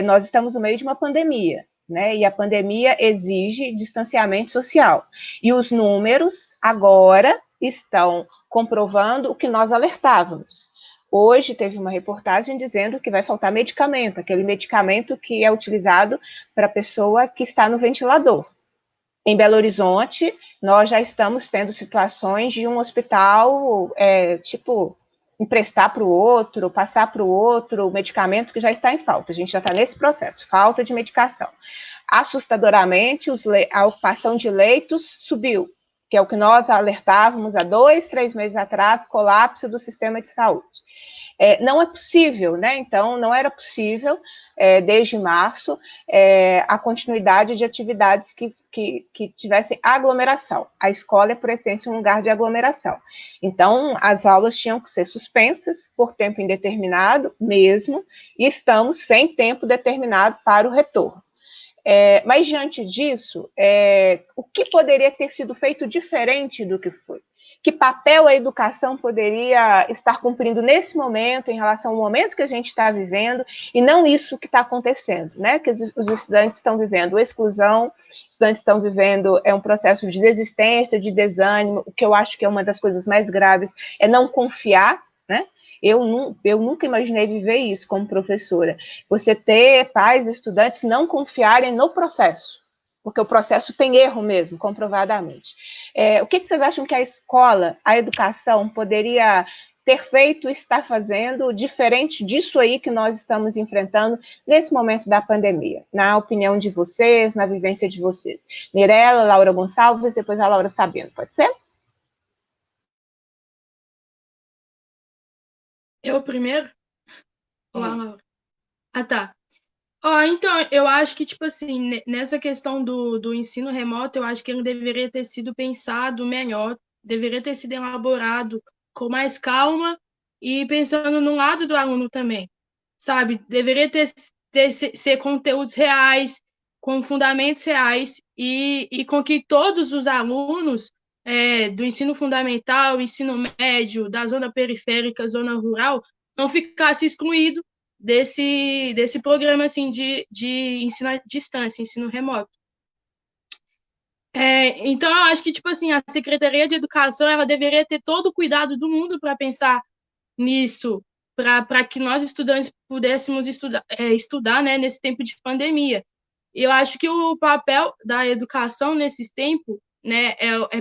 [SPEAKER 1] nós estamos no meio de uma pandemia, né, e a pandemia exige distanciamento social. E os números agora estão comprovando o que nós alertávamos. Hoje teve uma reportagem dizendo que vai faltar medicamento, aquele medicamento que é utilizado para a pessoa que está no ventilador. Em Belo Horizonte, nós já estamos tendo situações de um hospital, emprestar para o outro, passar para o outro, o medicamento que já está em falta. A gente já está nesse processo, falta de medicação. Assustadoramente, a ocupação de leitos subiu, que é o que nós alertávamos há 2, 3 meses atrás, colapso do sistema de saúde. Não é possível, né? Então, não era possível, desde março, a continuidade de atividades que tivessem aglomeração. A escola é, por essência, um lugar de aglomeração. Então, as aulas tinham que ser suspensas por tempo indeterminado mesmo, e estamos sem tempo determinado para o retorno. Mas, diante disso, o que poderia ter sido feito diferente do que foi? Que papel a educação poderia estar cumprindo nesse momento, em relação ao momento que a gente está vivendo, e não isso que está acontecendo, né? Que os estudantes estão vivendo exclusão, os estudantes estão vivendo um processo de desistência, de desânimo, o que eu acho que é uma das coisas mais graves é não confiar, né? Eu nunca imaginei viver isso como professora. Você ter pais e estudantes não confiarem no processo, porque o processo tem erro mesmo, comprovadamente. O que vocês acham que a escola, a educação, poderia ter feito e está fazendo diferente disso aí que nós estamos enfrentando nesse momento da pandemia? Na opinião de vocês, na vivência de vocês. Mirela, Laura Gonçalves, depois a Laura Sabino, pode ser?
[SPEAKER 4] Eu primeiro? Olá, Laura. Ah, tá. Então, eu acho que, tipo assim, nessa questão do ensino remoto, eu acho que ele deveria ter sido pensado melhor, deveria ter sido elaborado com mais calma e pensando no lado do aluno também, sabe? Deveria ser conteúdos reais, com fundamentos reais e com que todos os alunos do ensino fundamental, ensino médio, da zona periférica, zona rural, não ficassem excluídos desse programa assim de ensino à distância, ensino remoto. Então, eu acho que tipo assim, a Secretaria de Educação ela deveria ter todo o cuidado do mundo para pensar nisso, para que nós estudantes pudéssemos estudar, né, nesse tempo de pandemia. E eu acho que o papel da educação nesses tempos, né,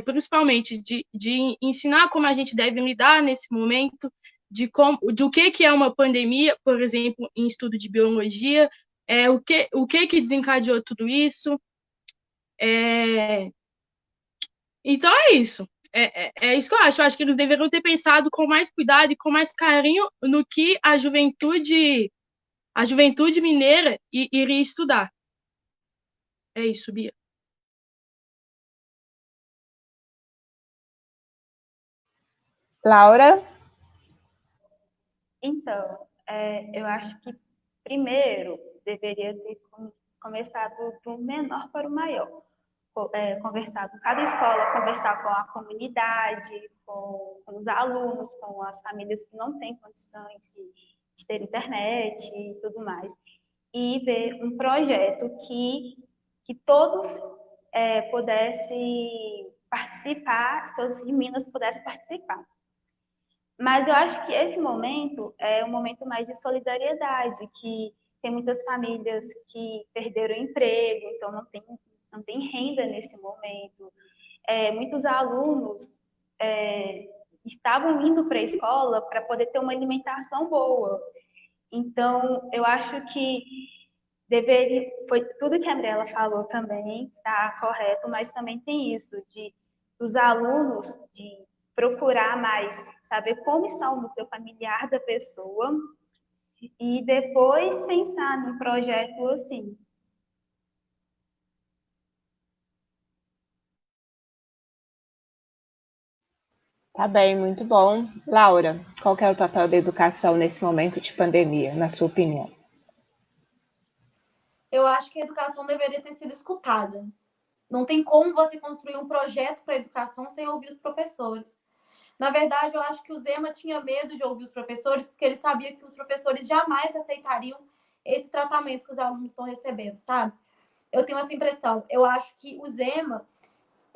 [SPEAKER 4] principalmente de ensinar como a gente deve lidar nesse momento, do que é uma pandemia, por exemplo, em estudo de biologia, o que desencadeou tudo isso. Então é isso. É isso que eu acho. Eu acho que eles deveriam ter pensado com mais cuidado e com mais carinho no que a juventude mineira iria estudar. É isso, Bia.
[SPEAKER 1] Laura?
[SPEAKER 3] Então, eu acho que primeiro deveria ter começado do menor para o maior. Conversar com cada escola, conversar com a comunidade, com os alunos, com as famílias que não têm condições de ter internet e tudo mais. E ver um projeto que todos pudessem participar, todos de Minas pudessem participar. Mas eu acho que esse momento é um momento mais de solidariedade, que tem muitas famílias que perderam o emprego, então não tem renda nesse momento. Muitos alunos estavam indo para a escola para poder ter uma alimentação boa. Então, eu acho que foi tudo que a Andrela falou também está correto, mas também tem isso dos alunos de procurar mais saber como está o núcleo familiar da pessoa e depois pensar num projeto assim.
[SPEAKER 1] Tá bem, muito bom. Laura, qual que é o papel da educação nesse momento de pandemia, na sua opinião?
[SPEAKER 2] Eu acho que a educação deveria ter sido escutada. Não tem como você construir um projeto para a educação sem ouvir os professores. Na verdade, eu acho que o Zema tinha medo de ouvir os professores, porque ele sabia que os professores jamais aceitariam esse tratamento que os alunos estão recebendo, sabe? Eu tenho essa impressão. Eu acho que o Zema,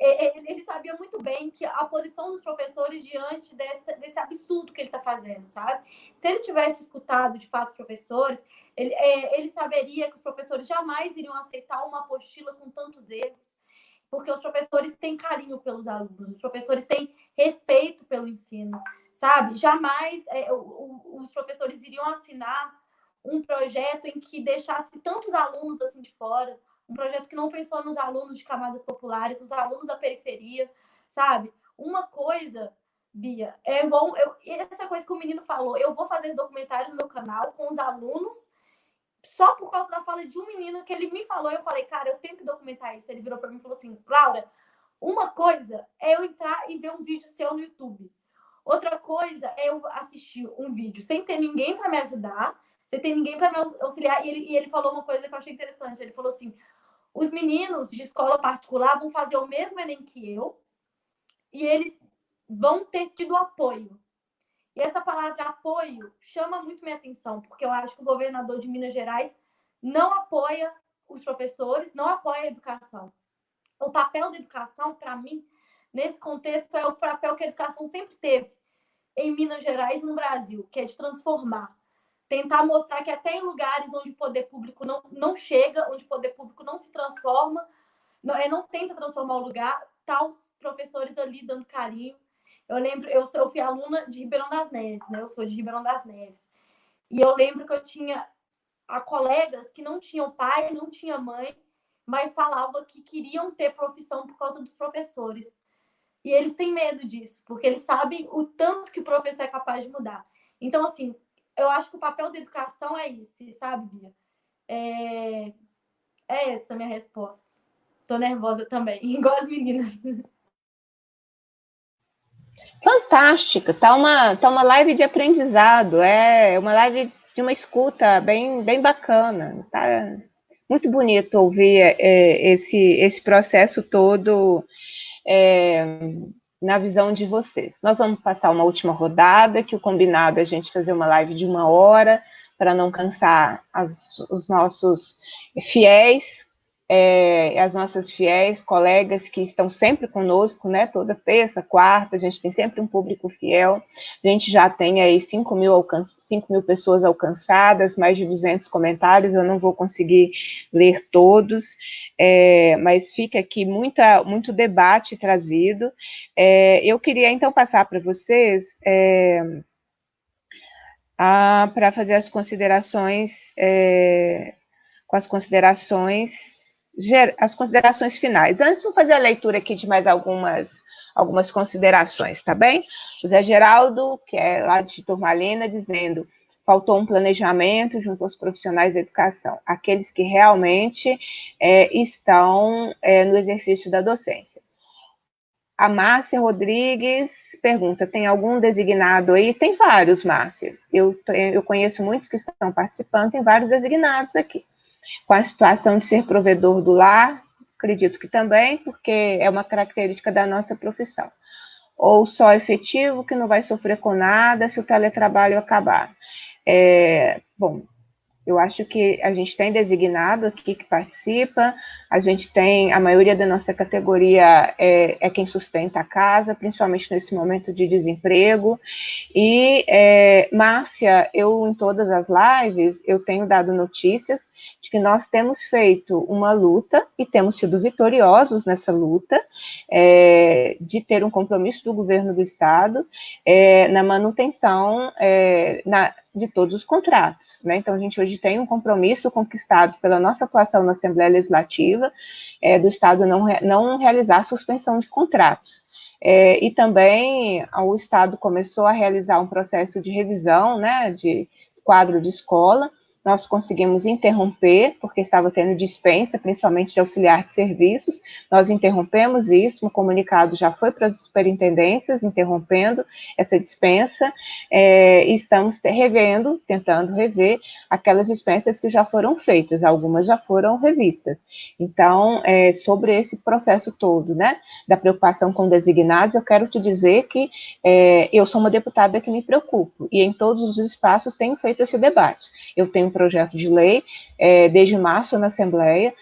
[SPEAKER 2] ele sabia muito bem que a posição dos professores diante desse absurdo que ele está fazendo, sabe? Se ele tivesse escutado, de fato, os professores, ele saberia que os professores jamais iriam aceitar uma apostila com tantos erros, porque os professores têm carinho pelos alunos, os professores têm respeito pelo ensino, sabe? Jamais os professores iriam assinar um projeto em que deixasse tantos alunos assim de fora, um projeto que não pensou nos alunos de camadas populares, os alunos da periferia, sabe? Uma coisa, Bia, é igual essa coisa que o menino falou, eu vou fazer esse documentário no meu canal com os alunos, só por causa da fala de um menino que ele me falou, eu falei, cara, eu tenho que documentar isso. Ele virou para mim e falou assim, Laura, uma coisa é eu entrar e ver um vídeo seu no YouTube. Outra coisa é eu assistir um vídeo sem ter ninguém para me ajudar, sem ter ninguém para me auxiliar. E ele falou uma coisa que eu achei interessante. Ele falou assim, os meninos de escola particular vão fazer o mesmo Enem que eu e eles vão ter tido apoio. E essa palavra apoio chama muito minha atenção, porque eu acho que o governador de Minas Gerais não apoia os professores, não apoia a educação. O papel da educação, para mim, nesse contexto, é o papel que a educação sempre teve em Minas Gerais e no Brasil, que é de transformar. Tentar mostrar que até em lugares onde o poder público não chega, onde o poder público não se transforma, não tenta transformar o lugar, tá os professores ali dando carinho. Eu lembro, eu fui aluna de Ribeirão das Neves, né? Eu sou de Ribeirão das Neves. E eu lembro que eu tinha colegas que não tinham pai, não tinham mãe, mas falavam que queriam ter profissão por causa dos professores. E eles têm medo disso, porque eles sabem o tanto que o professor é capaz de mudar. Então, assim, eu acho que o papel da educação é isso, sabe, Bia? É essa a minha resposta. Tô nervosa também, igual as meninas.
[SPEAKER 1] Fantástica, tá uma live de aprendizado, é uma live de uma escuta bem bacana, tá muito bonito ouvir esse processo todo na visão de vocês. Nós vamos passar uma última rodada, que o combinado é a gente fazer uma live de 1 hora, para não cansar os nossos fiéis, as nossas fiéis colegas que estão sempre conosco, né? Toda terça, quarta, a gente tem sempre um público fiel. A gente já tem aí 5 mil pessoas alcançadas, mais de 200 comentários, eu não vou conseguir ler todos, mas fica aqui muito debate trazido. Eu queria, então, passar para vocês para fazer as considerações, as considerações finais. Antes, vou fazer a leitura aqui de mais algumas considerações, tá bem? José Geraldo, que é lá de Turmalina, dizendo: faltou um planejamento junto aos profissionais da educação, aqueles que realmente estão no exercício da docência. A Márcia Rodrigues pergunta, tem algum designado aí? Tem vários, Márcia. Eu conheço muitos que estão participando, tem vários designados aqui. Com a situação de ser provedor do lar, acredito que também, porque é uma característica da nossa profissão. Ou só efetivo, que não vai sofrer com nada se o teletrabalho acabar. Bom, eu acho que a gente tem designado aqui que participa, a gente tem, a maioria da nossa categoria é quem sustenta a casa, principalmente nesse momento de desemprego. E, Márcia, eu em todas as lives, eu tenho dado notícias de que nós temos feito uma luta e temos sido vitoriosos nessa luta, de ter um compromisso do governo do Estado na manutenção de todos os contratos, né? Então, a gente hoje tem um compromisso conquistado pela nossa atuação na Assembleia Legislativa do Estado não realizar suspensão de contratos. E também o Estado começou a realizar um processo de revisão, né, de quadro de escola. Nós conseguimos interromper, porque estava tendo dispensa, principalmente de auxiliar de serviços, nós interrompemos isso, um comunicado já foi para as superintendências, interrompendo essa dispensa, e estamos tentando rever aquelas dispensas que já foram feitas, algumas já foram revistas. Então, sobre esse processo todo, né, da preocupação com designados, eu quero te dizer que eu sou uma deputada que me preocupo, e em todos os espaços tenho feito esse debate. Eu tenho projeto de lei, desde março na Assembleia,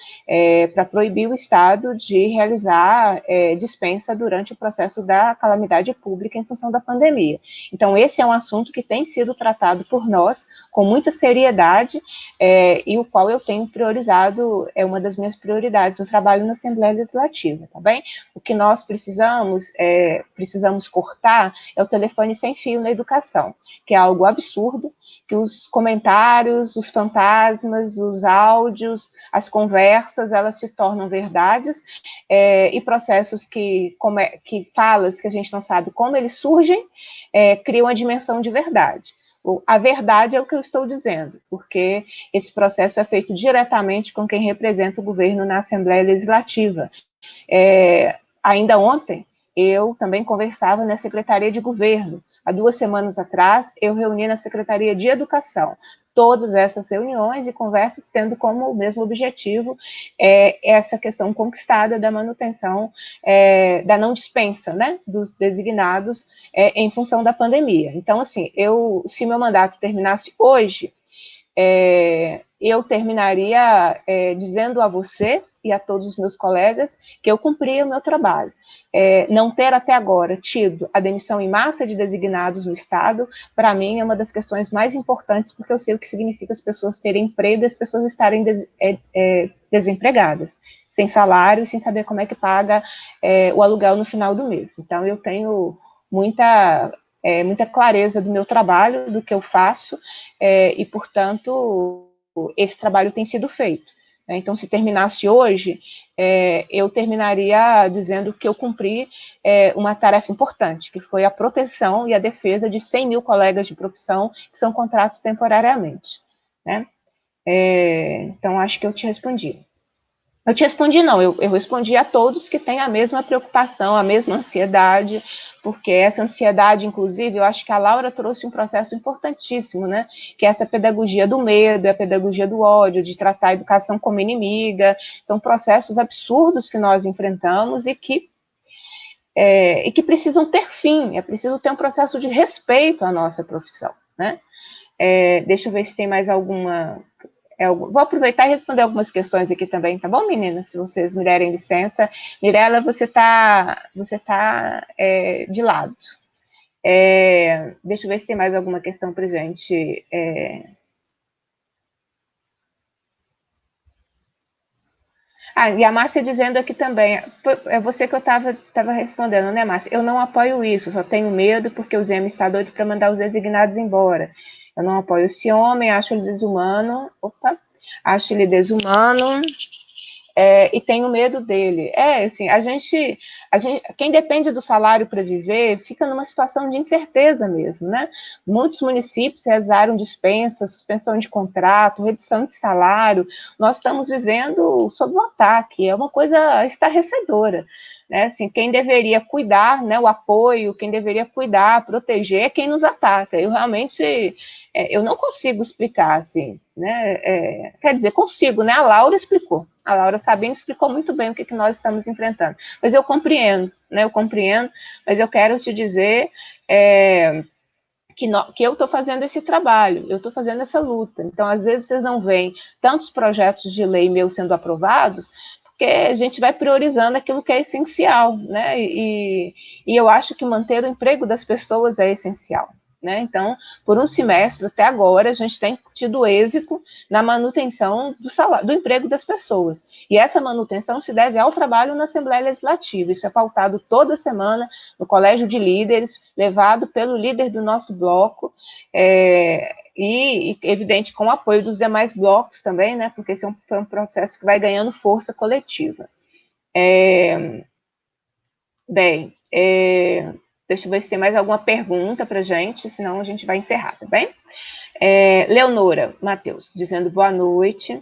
[SPEAKER 1] para proibir o Estado de realizar dispensa durante o processo da calamidade pública em função da pandemia. Então, esse é um assunto que tem sido tratado por nós com muita seriedade, e o qual eu tenho priorizado, é uma das minhas prioridades no trabalho na Assembleia Legislativa, tá bem? O que nós precisamos cortar é o telefone sem fio na educação, que é algo absurdo, que os comentários, os fantasmas, os áudios, as conversas, elas se tornam verdades, e processos que falas que a gente não sabe como eles surgem, criam a dimensão de verdade. A verdade é o que eu estou dizendo, porque esse processo é feito diretamente com quem representa o governo na Assembleia Legislativa. Ainda ontem, eu também conversava na Secretaria de Governo. Há 2 semanas atrás, eu reuni na Secretaria de Educação. Todas essas reuniões e conversas tendo como mesmo objetivo essa questão conquistada da manutenção, da não dispensa, né, dos designados em função da pandemia. Então, assim, se meu mandato terminasse hoje, eu terminaria dizendo a você e a todos os meus colegas que eu cumpria o meu trabalho. Não ter até agora tido a demissão em massa de designados no Estado, para mim é uma das questões mais importantes, porque eu sei o que significa as pessoas terem emprego e as pessoas estarem desempregadas, sem salário, sem saber como é que paga o aluguel no final do mês. Então, eu tenho muita clareza do meu trabalho, do que eu faço, e, portanto, esse trabalho tem sido feito. Então, se terminasse hoje, eu terminaria dizendo que eu cumpri uma tarefa importante, que foi a proteção e a defesa de 100 mil colegas de profissão que são contratos temporariamente, né? Então, acho que eu te respondi. Eu te respondi, não, eu respondi a todos que têm a mesma preocupação, a mesma ansiedade, porque essa ansiedade, inclusive, eu acho que a Laura trouxe um processo importantíssimo, né? Que é essa pedagogia do medo, a pedagogia do ódio, de tratar a educação como inimiga. São processos absurdos que nós enfrentamos e que precisam ter fim, é preciso ter um processo de respeito à nossa profissão, né? Deixa eu ver se tem mais alguma... Vou aproveitar e responder algumas questões aqui também, tá bom, meninas? Se vocês me derem licença. Mirella, você tá de lado. Deixa eu ver se tem mais alguma questão para gente. E a Márcia dizendo aqui também, é você que eu estava respondendo, né, Márcia? Eu não apoio isso, só tenho medo porque o Zema está doido para mandar os designados embora. Eu não apoio esse homem, acho ele desumano. Acho ele desumano, e tenho medo dele. Assim, quem depende do salário para viver fica numa situação de incerteza mesmo, né? Muitos municípios realizaram dispensa, suspensão de contrato, redução de salário. Nós estamos vivendo sob um ataque, é uma coisa estarrecedora. Né? Assim, quem deveria cuidar, né, o apoio, quem deveria cuidar, proteger, é quem nos ataca. Eu realmente eu não consigo explicar, assim, né? Quer dizer, consigo, né? A Laura explicou. A Laura Sabino explicou muito bem o que nós estamos enfrentando. Mas eu compreendo, né? Eu compreendo, mas eu quero te dizer que eu estou fazendo esse trabalho, eu estou fazendo essa luta. Então, às vezes, vocês não veem tantos projetos de lei meus sendo aprovados, porque a gente vai priorizando aquilo que é essencial, né? E eu acho que manter o emprego das pessoas é essencial. Né? Então, por um semestre até agora, a gente tem tido êxito na manutenção do emprego das pessoas. E essa manutenção se deve ao trabalho na Assembleia Legislativa. Isso é pautado toda semana no Colégio de Líderes, levado pelo líder do nosso bloco, e, evidente, com o apoio dos demais blocos também, né? Porque esse foi um processo que vai ganhando força coletiva. Deixa eu ver se tem mais alguma pergunta para a gente, senão a gente vai encerrar, tá bem? Leonora Matheus, dizendo boa noite.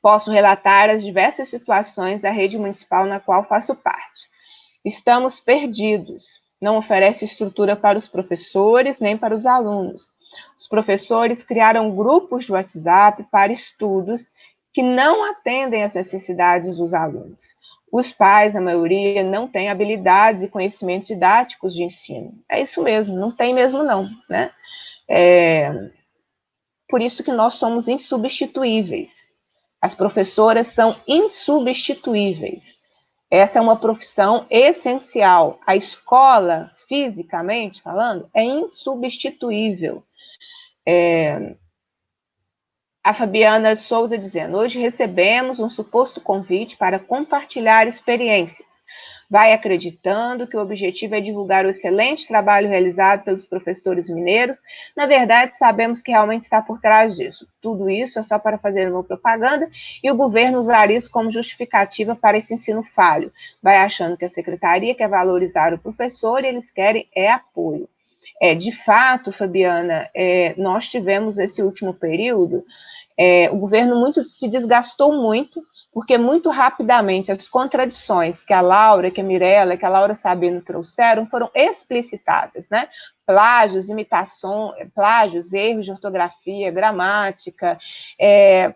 [SPEAKER 1] Posso relatar as diversas situações da rede municipal na qual faço parte. Estamos perdidos. Não oferece estrutura para os professores nem para os alunos. Os professores criaram grupos de WhatsApp para estudos que não atendem às necessidades dos alunos. Os pais, a maioria, não têm habilidades e conhecimentos didáticos de ensino. É isso mesmo, não tem mesmo não, né? por isso que nós somos insubstituíveis. As professoras são insubstituíveis. Essa é uma profissão essencial. A escola, fisicamente falando, é insubstituível. A Fabiana Souza dizendo, hoje recebemos um suposto convite para compartilhar experiências. Vai acreditando que o objetivo é divulgar o excelente trabalho realizado pelos professores mineiros. Na verdade, sabemos que realmente está por trás disso. Tudo isso é só para fazer uma propaganda e o governo usar isso como justificativa para esse ensino falho. Vai achando que a secretaria quer valorizar o professor e eles querem apoio. De fato, Fabiana, nós tivemos esse último período, o governo se desgastou muito, porque muito rapidamente as contradições que a Laura, que a Mirella, que a Laura Sabino trouxeram foram explicitadas, né? Plágios, plágios, erros de ortografia, gramática,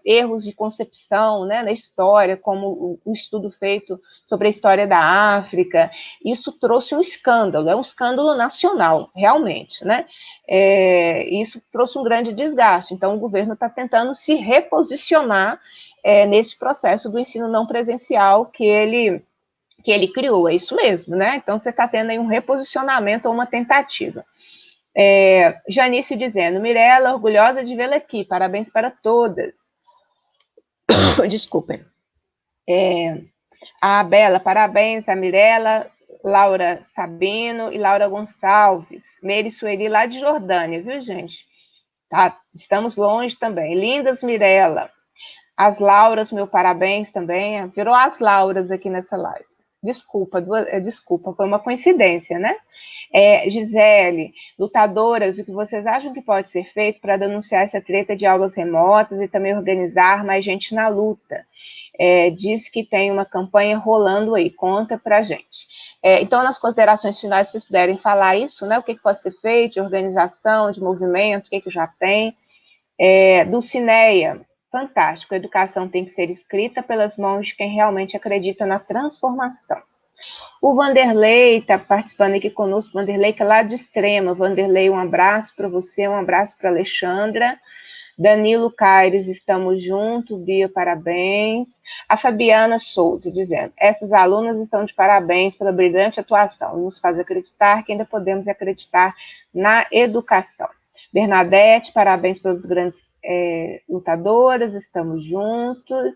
[SPEAKER 1] erros de concepção, né, na história, como o estudo feito sobre a história da África. Isso trouxe um escândalo, é um escândalo nacional, realmente, né? Isso trouxe um grande desgaste. Então, o governo está tentando se reposicionar nesse processo do ensino não presencial que ele criou, é isso mesmo, né? Então, você está tendo aí um reposicionamento ou uma tentativa. Janice dizendo, Mirella, orgulhosa de vê-la aqui, parabéns para todas. Desculpem. A Bela, parabéns, a Mirella, Laura Sabino e Laura Gonçalves, Meire Sueli lá de Jordânia, viu, gente? Tá, estamos longe também. Lindas, Mirella. As Lauras, meu parabéns também. Virou as Lauras aqui nessa live. Desculpa, foi uma coincidência, né? Gisele, lutadoras, o que vocês acham que pode ser feito para denunciar essa treta de aulas remotas e também organizar mais gente na luta? Diz que tem uma campanha rolando aí, conta pra gente. Então, nas considerações finais, se vocês puderem falar isso, né? O que pode ser feito de organização, de movimento, o que já tem. Dulcineia, fantástico, a educação tem que ser escrita pelas mãos de quem realmente acredita na transformação. O Vanderlei está participando aqui conosco, Vanderlei que é lá de Extrema. Vanderlei, um abraço para você, um abraço para a Alexandra. Danilo Caires, estamos juntos, Bia, parabéns. A Fabiana Souza dizendo, essas alunas estão de parabéns pela brilhante atuação, nos faz acreditar que ainda podemos acreditar na educação. Bernadette, parabéns pelas grandes lutadoras, estamos juntos.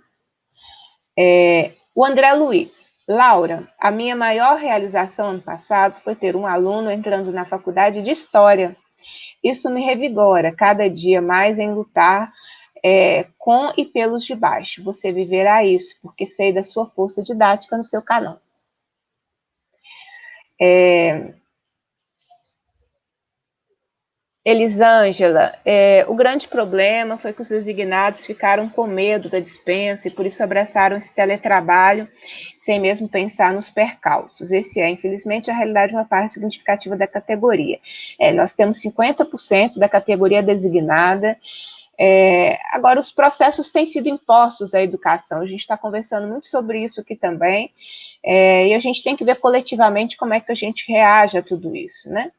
[SPEAKER 1] O André Luiz, Laura, a minha maior realização ano passado foi ter um aluno entrando na faculdade de História. Isso me revigora cada dia mais em lutar com e pelos de baixo. Você viverá isso, porque sei da sua força didática no seu canal. Elisângela, o grande problema foi que os designados ficaram com medo da dispensa e por isso abraçaram esse teletrabalho sem mesmo pensar nos percalços. Esse infelizmente, a realidade de uma parte significativa da categoria. Nós temos 50% da categoria designada. Agora, os processos têm sido impostos à educação. A gente está conversando muito sobre isso aqui também. E a gente tem que ver coletivamente como é que a gente reage a tudo isso, né?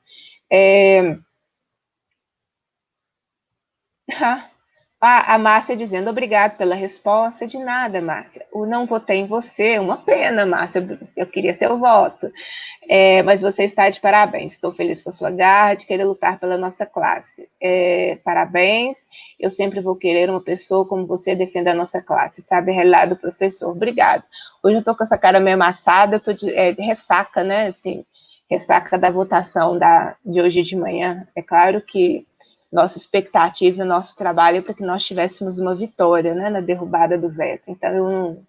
[SPEAKER 1] A Márcia dizendo, obrigado pela resposta. De nada, Márcia. O não votei em você, uma pena, Márcia, eu queria seu voto. Mas você está de parabéns. Estou feliz com a sua garra de querer lutar pela nossa classe. Parabéns. Eu sempre vou querer uma pessoa como você defenda a nossa classe. Sabe a realidade do professor. Obrigado. Hoje eu estou com essa cara meio amassada, eu estou de ressaca, né? Assim, ressaca da votação de hoje de manhã. É claro que nossa expectativa e o nosso trabalho é para que nós tivéssemos uma vitória, né, na derrubada do veto. Então,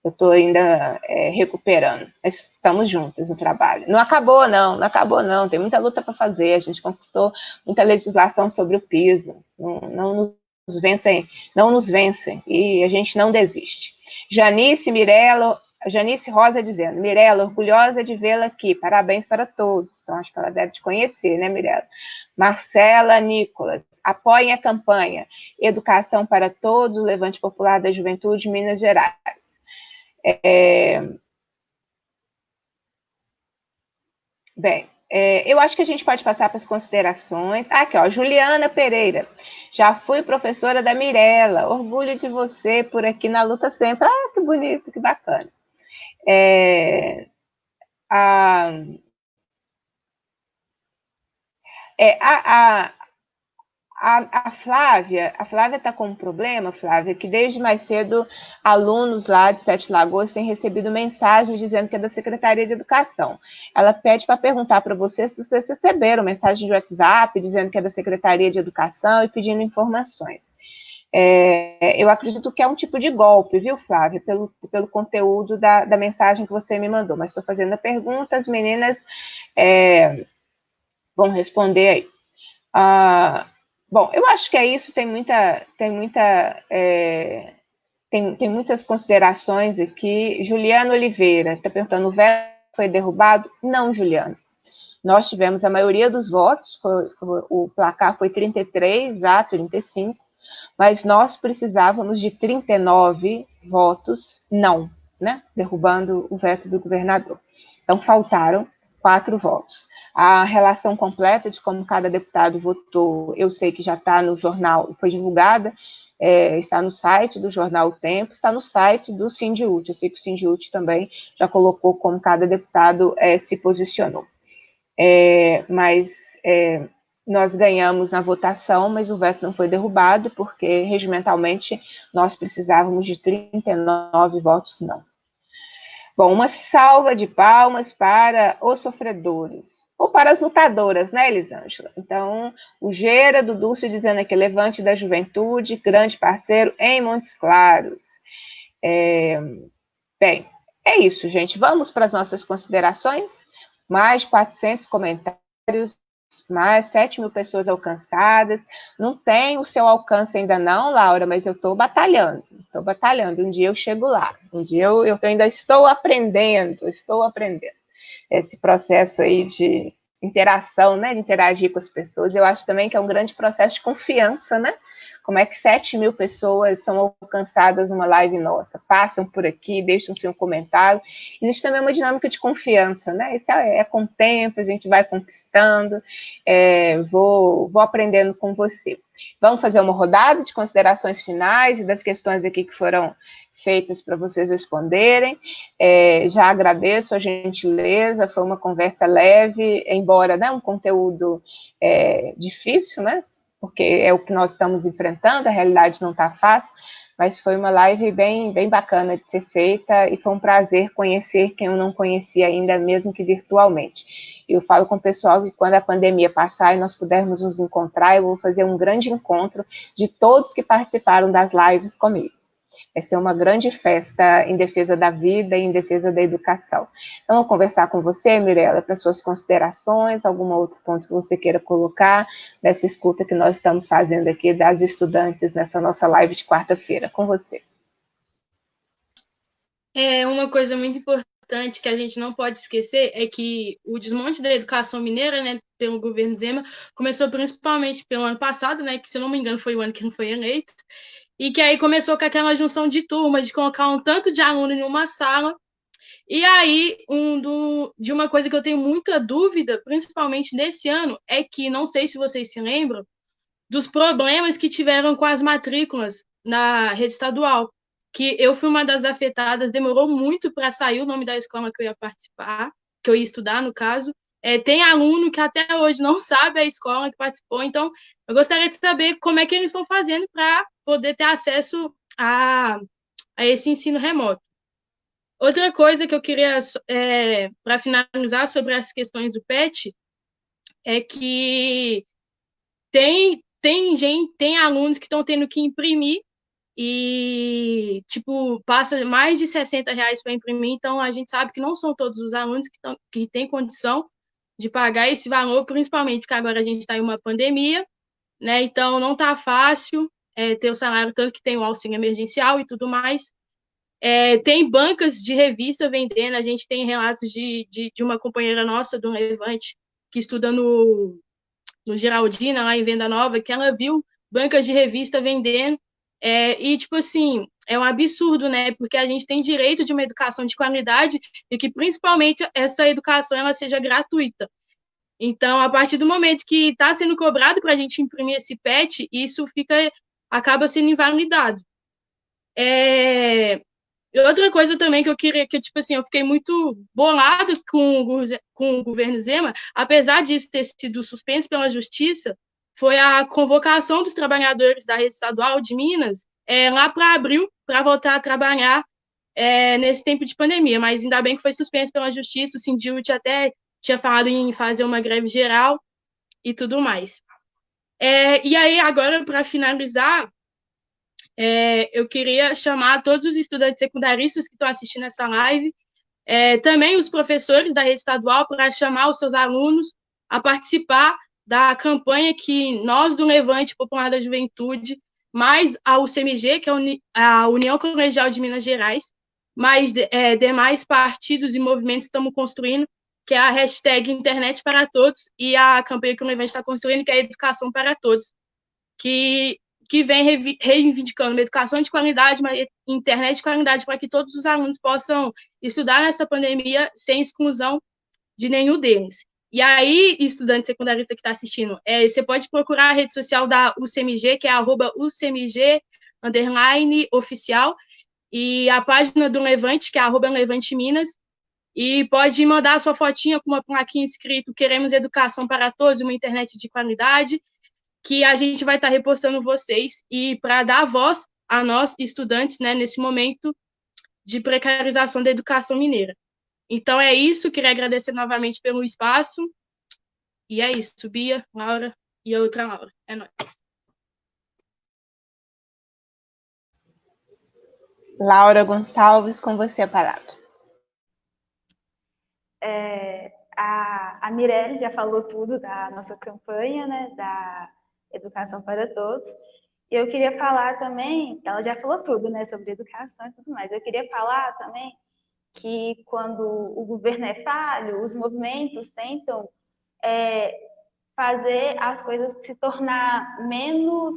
[SPEAKER 1] eu estou ainda recuperando. Mas estamos juntos no trabalho. Não acabou, não. Tem muita luta para fazer. A gente conquistou muita legislação sobre o piso. Não nos vencem. E a gente não desiste. Janice Rosa dizendo, Mirella, orgulhosa de vê-la aqui, parabéns para todos. Então, acho que ela deve te conhecer, né, Mirella? Marcela Nicolas, apoiem a campanha Educação para Todos, o Levante Popular da Juventude, Minas Gerais. Bem, Eu acho que a gente pode passar para as considerações. Aqui, ó, Juliana Pereira. Já fui professora da Mirella. Orgulho de você por aqui na luta sempre. Ah, que bonito, que bacana. É, a, é, a Flávia está com um problema, Flávia, que desde mais cedo alunos lá de Sete Lagoas têm recebido mensagens dizendo que é da Secretaria de Educação. Ela pede para perguntar para você se vocês receberam mensagem de WhatsApp dizendo que é da Secretaria de Educação e pedindo informações. Eu acredito que é um tipo de golpe, viu, Flávia, pelo conteúdo da mensagem que você me mandou, mas estou fazendo a pergunta, as meninas vão responder aí. Bom, eu acho que é isso, tem muitas considerações aqui. Juliana Oliveira está perguntando, o veto foi derrubado? Não, Juliana. Nós tivemos a maioria dos votos, o placar foi 33 a 35, mas nós precisávamos de 39 votos não, né? Derrubando o veto do governador. Então, faltaram 4 votos. A relação completa de como cada deputado votou, eu sei que já está no jornal, foi divulgada, está no site do jornal O Tempo, está no site do Sindiúti. Eu sei que o Sindiúti também já colocou como cada deputado se posicionou. Mas nós ganhamos na votação, mas o veto não foi derrubado, porque regimentalmente nós precisávamos de 39 votos não. Bom, uma salva de palmas para os sofredores, ou para as lutadoras, né, Elisângela? Então, o Gera do Dulce dizendo aqui, Levante da Juventude, grande parceiro em Montes Claros. Bem, é isso, gente. Vamos para as nossas considerações? Mais 400 comentários, mais 7.000 pessoas alcançadas. Não tem o seu alcance ainda não, Laura, mas eu estou batalhando. Um dia eu chego lá. Um dia eu ainda estou aprendendo. Esse processo aí de interação, né, de interagir com as pessoas. Eu acho também que é um grande processo de confiança, né? Como é que 7.000 pessoas são alcançadas numa live nossa? Passam por aqui, deixam seu comentário. Existe também uma dinâmica de confiança, né? Isso é com o tempo, a gente vai conquistando. Vou aprendendo com você. Vamos fazer uma rodada de considerações finais e das questões aqui que foram feitas para vocês responderem. Já agradeço a gentileza, foi uma conversa leve, embora, né, um conteúdo difícil, né? Porque é o que nós estamos enfrentando, a realidade não está fácil, mas foi uma live bem, bem bacana de ser feita e foi um prazer conhecer quem eu não conhecia ainda, mesmo que virtualmente. Eu falo com o pessoal que quando a pandemia passar e nós pudermos nos encontrar, eu vou fazer um grande encontro de todos que participaram das lives comigo. Vai ser uma grande festa em defesa da vida e em defesa da educação. Então, eu vou conversar com você, Mirella, para suas considerações, algum outro ponto que você queira colocar nessa escuta que nós estamos fazendo aqui das estudantes nessa nossa live de quarta-feira. Com você.
[SPEAKER 4] Uma coisa muito importante que a gente não pode esquecer é que o desmonte da educação mineira, né, pelo governo Zema, começou principalmente pelo ano passado, né, que, se não me engano, foi o ano que não foi eleito, e que aí começou com aquela junção de turmas, de colocar um tanto de aluno em uma sala. E aí, de uma coisa que eu tenho muita dúvida, principalmente nesse ano, é que, não sei se vocês se lembram, dos problemas que tiveram com as matrículas na rede estadual, que eu fui uma das afetadas, demorou muito para sair o nome da escola que eu ia participar, que eu ia estudar, no caso. Tem aluno que até hoje não sabe a escola que participou, então eu gostaria de saber como é que eles estão fazendo para poder ter acesso a esse ensino remoto. Outra coisa que eu queria, para finalizar sobre as questões do PET, é que tem alunos que estão tendo que imprimir e, tipo, passa mais de R$ 60 para imprimir, então a gente sabe que não são todos os alunos que têm condição de pagar esse valor, principalmente porque agora a gente está em uma pandemia, né? Então não está fácil ter o salário, tanto que tem o auxílio emergencial e tudo mais. Tem bancas de revista vendendo, a gente tem relatos de uma companheira nossa do Levante, que estuda no Geraldina, lá em Venda Nova, que ela viu bancas de revista vendendo, e, tipo assim, é um absurdo, né? Porque a gente tem direito de uma educação de qualidade e que, principalmente, essa educação ela seja gratuita. Então, a partir do momento que está sendo cobrado para a gente imprimir esse PET, isso acaba sendo invalidado. E outra coisa também que eu queria, que tipo assim, eu fiquei muito bolado com o governo Zema, apesar disso ter sido suspenso pela justiça, foi a convocação dos trabalhadores da rede estadual de Minas lá para abril, para voltar a trabalhar nesse tempo de pandemia, mas ainda bem que foi suspenso pela justiça, o Sindhut até tinha falado em fazer uma greve geral e tudo mais. E aí, agora, para finalizar, eu queria chamar todos os estudantes secundaristas que estão assistindo essa live, também os professores da rede estadual, para chamar os seus alunos a participar da campanha que nós, do Levante Popular da Juventude, mais a UCMG, que é a União Colegial de Minas Gerais, mais demais partidos e movimentos estamos construindo, que é a hashtag Internet para Todos, e a campanha que o Levante está construindo, que é a Educação para Todos, que vem reivindicando uma educação de qualidade, uma internet de qualidade, para que todos os alunos possam estudar nessa pandemia sem exclusão de nenhum deles. E aí, estudante secundarista que está assistindo, você pode procurar a rede social da UCMG, que é @UCMG_oficial, e a página do Levante, que é @Levante Minas, e pode mandar a sua fotinha com uma plaquinha escrito "Queremos educação para todos, uma internet de qualidade", que a gente vai estar repostando vocês e para dar voz a nós, estudantes, né, nesse momento de precarização da educação mineira. Então é isso, queria agradecer novamente pelo espaço, e é isso, Bia, Laura e a outra Laura. É nóis.
[SPEAKER 1] Laura Gonçalves, com você a palavra.
[SPEAKER 3] A Mirelle já falou tudo da nossa campanha, né, da Educação para Todos. E eu queria falar também, ela já falou tudo, né, sobre educação e tudo mais. Eu queria falar também que quando o governo é falho, os movimentos tentam fazer as coisas se tornar menos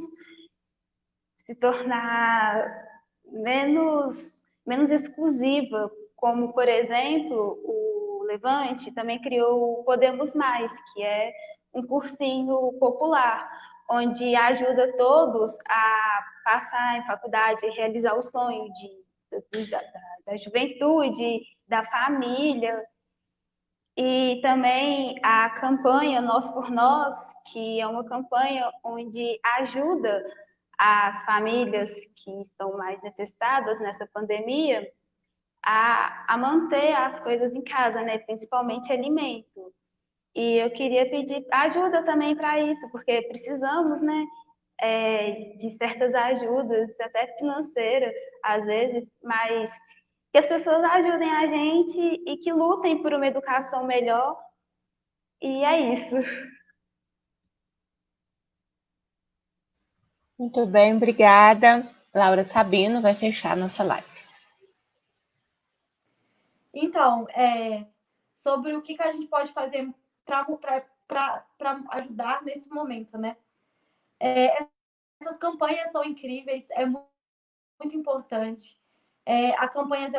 [SPEAKER 3] exclusiva, como, por exemplo, o Levante também criou o Podemos Mais, que é um cursinho popular, onde ajuda todos a passar em faculdade, realizar o sonho da juventude, da família. E também a campanha Nós por Nós, que é uma campanha onde ajuda as famílias que estão mais necessitadas nessa pandemia a manter as coisas em casa, né? Principalmente alimento. E eu queria pedir ajuda também para isso, porque precisamos, né, de certas ajudas, até financeiras, às vezes, mas que as pessoas ajudem a gente e que lutem por uma educação melhor. E é isso.
[SPEAKER 1] Muito bem, obrigada. Laura Sabino vai fechar a nossa live.
[SPEAKER 2] Então, sobre o que a gente pode fazer para ajudar nesse momento, né? Essas campanhas são incríveis, é muito importante. A campanha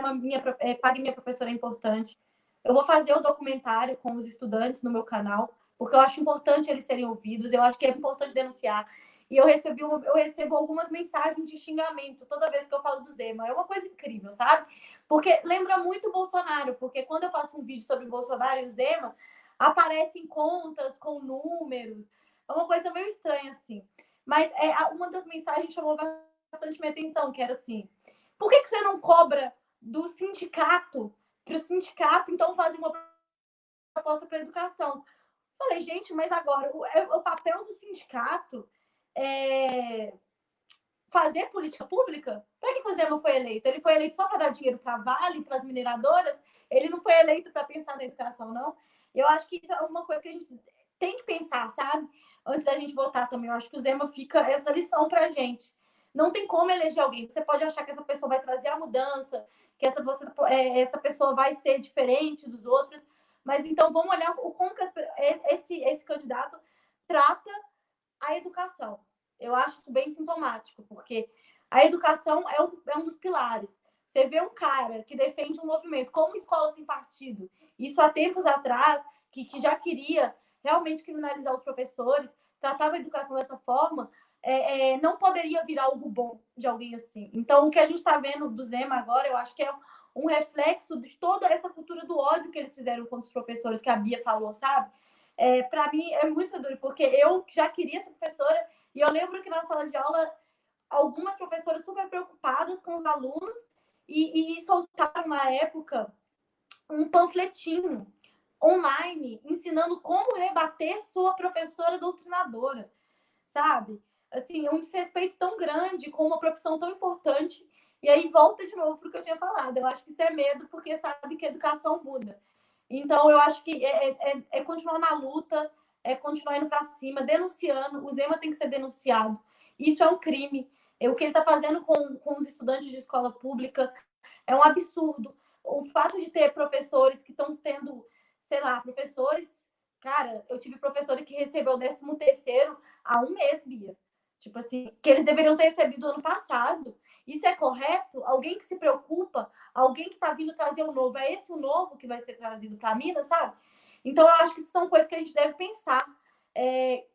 [SPEAKER 2] Pague Minha Professora é importante. Eu vou fazer o documentário com os estudantes no meu canal, porque eu acho importante eles serem ouvidos, eu acho que é importante denunciar. E eu recebo algumas mensagens de xingamento toda vez que eu falo do Zema. É uma coisa incrível, sabe? Porque lembra muito o Bolsonaro, porque quando eu faço um vídeo sobre o Bolsonaro e o Zema, aparecem contas com números. É uma coisa meio estranha, assim. Mas uma das mensagens chamou bastante minha atenção, que era assim: por que você não cobra do sindicato para o sindicato, então, fazer uma proposta para a educação? Falei, gente, mas agora o papel do sindicato é fazer política pública? Para que o Zema foi eleito? Ele foi eleito só para dar dinheiro para a Vale, para as mineradoras? Ele não foi eleito para pensar na educação, não? Eu acho que isso é uma coisa que a gente tem que pensar, sabe? Antes da gente votar também. Eu acho que o Zema fica essa lição para a gente. Não tem como eleger alguém. Você pode achar que essa pessoa vai trazer a mudança, que essa pessoa vai ser diferente dos outros, mas então vamos olhar como que esse candidato trata a educação. Eu acho isso bem sintomático, porque a educação é um dos pilares. Você vê um cara que defende um movimento como Escola Sem Partido, isso há tempos atrás, que já queria realmente criminalizar os professores, tratava a educação dessa forma, não poderia virar algo bom de alguém assim. Então, o que a gente está vendo do Zema agora, eu acho que é um reflexo de toda essa cultura do ódio que eles fizeram contra os professores, que a Bia falou, sabe? Para mim é muito duro, porque eu já queria ser professora, e eu lembro que na sala de aula, algumas professoras super preocupadas com os alunos, e soltaram na época um panfletinho online ensinando como rebater sua professora doutrinadora, sabe? Assim, é um desrespeito tão grande com uma profissão tão importante. E aí volta de novo para o que eu tinha falado. Eu acho que isso é medo, porque sabe que a educação muda. Então, eu acho que é continuar na luta, é continuar indo para cima, denunciando. O Zema tem que ser denunciado. Isso é um crime. O que ele está fazendo com os estudantes de escola pública é um absurdo. O fato de ter professores que estão tendo, sei lá, professores... Cara, eu tive professora que recebeu o 13º há um mês, Bia. Tipo assim, que eles deveriam ter recebido ano passado. Isso é correto? Alguém que se preocupa, alguém que está vindo trazer um novo, é esse o novo que vai ser trazido para a Minas, sabe? Então, eu acho que isso são coisas que a gente deve pensar.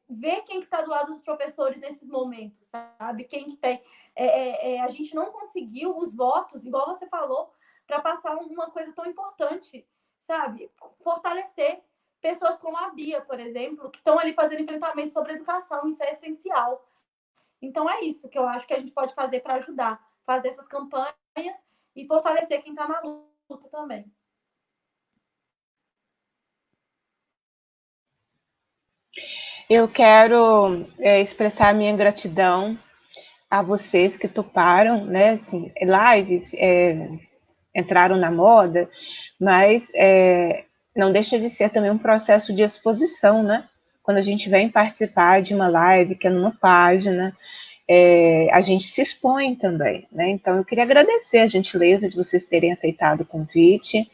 [SPEAKER 2] Ver quem que está do lado dos professores nesses momentos, sabe? Quem que tem... a gente não conseguiu os votos, igual você falou, para passar uma coisa tão importante, sabe? Fortalecer pessoas como a Bia, por exemplo, que estão ali fazendo enfrentamento sobre educação. Isso é essencial. Então, é isso que eu acho que a gente pode fazer para ajudar, fazer essas campanhas e fortalecer quem está na luta também.
[SPEAKER 1] Eu quero expressar minha gratidão a vocês que toparam, né? Assim, lives entraram na moda, mas não deixa de ser também um processo de exposição, né? Quando a gente vem participar de uma live que é numa página, a gente se expõe também, né? Então, eu queria agradecer a gentileza de vocês terem aceitado o convite,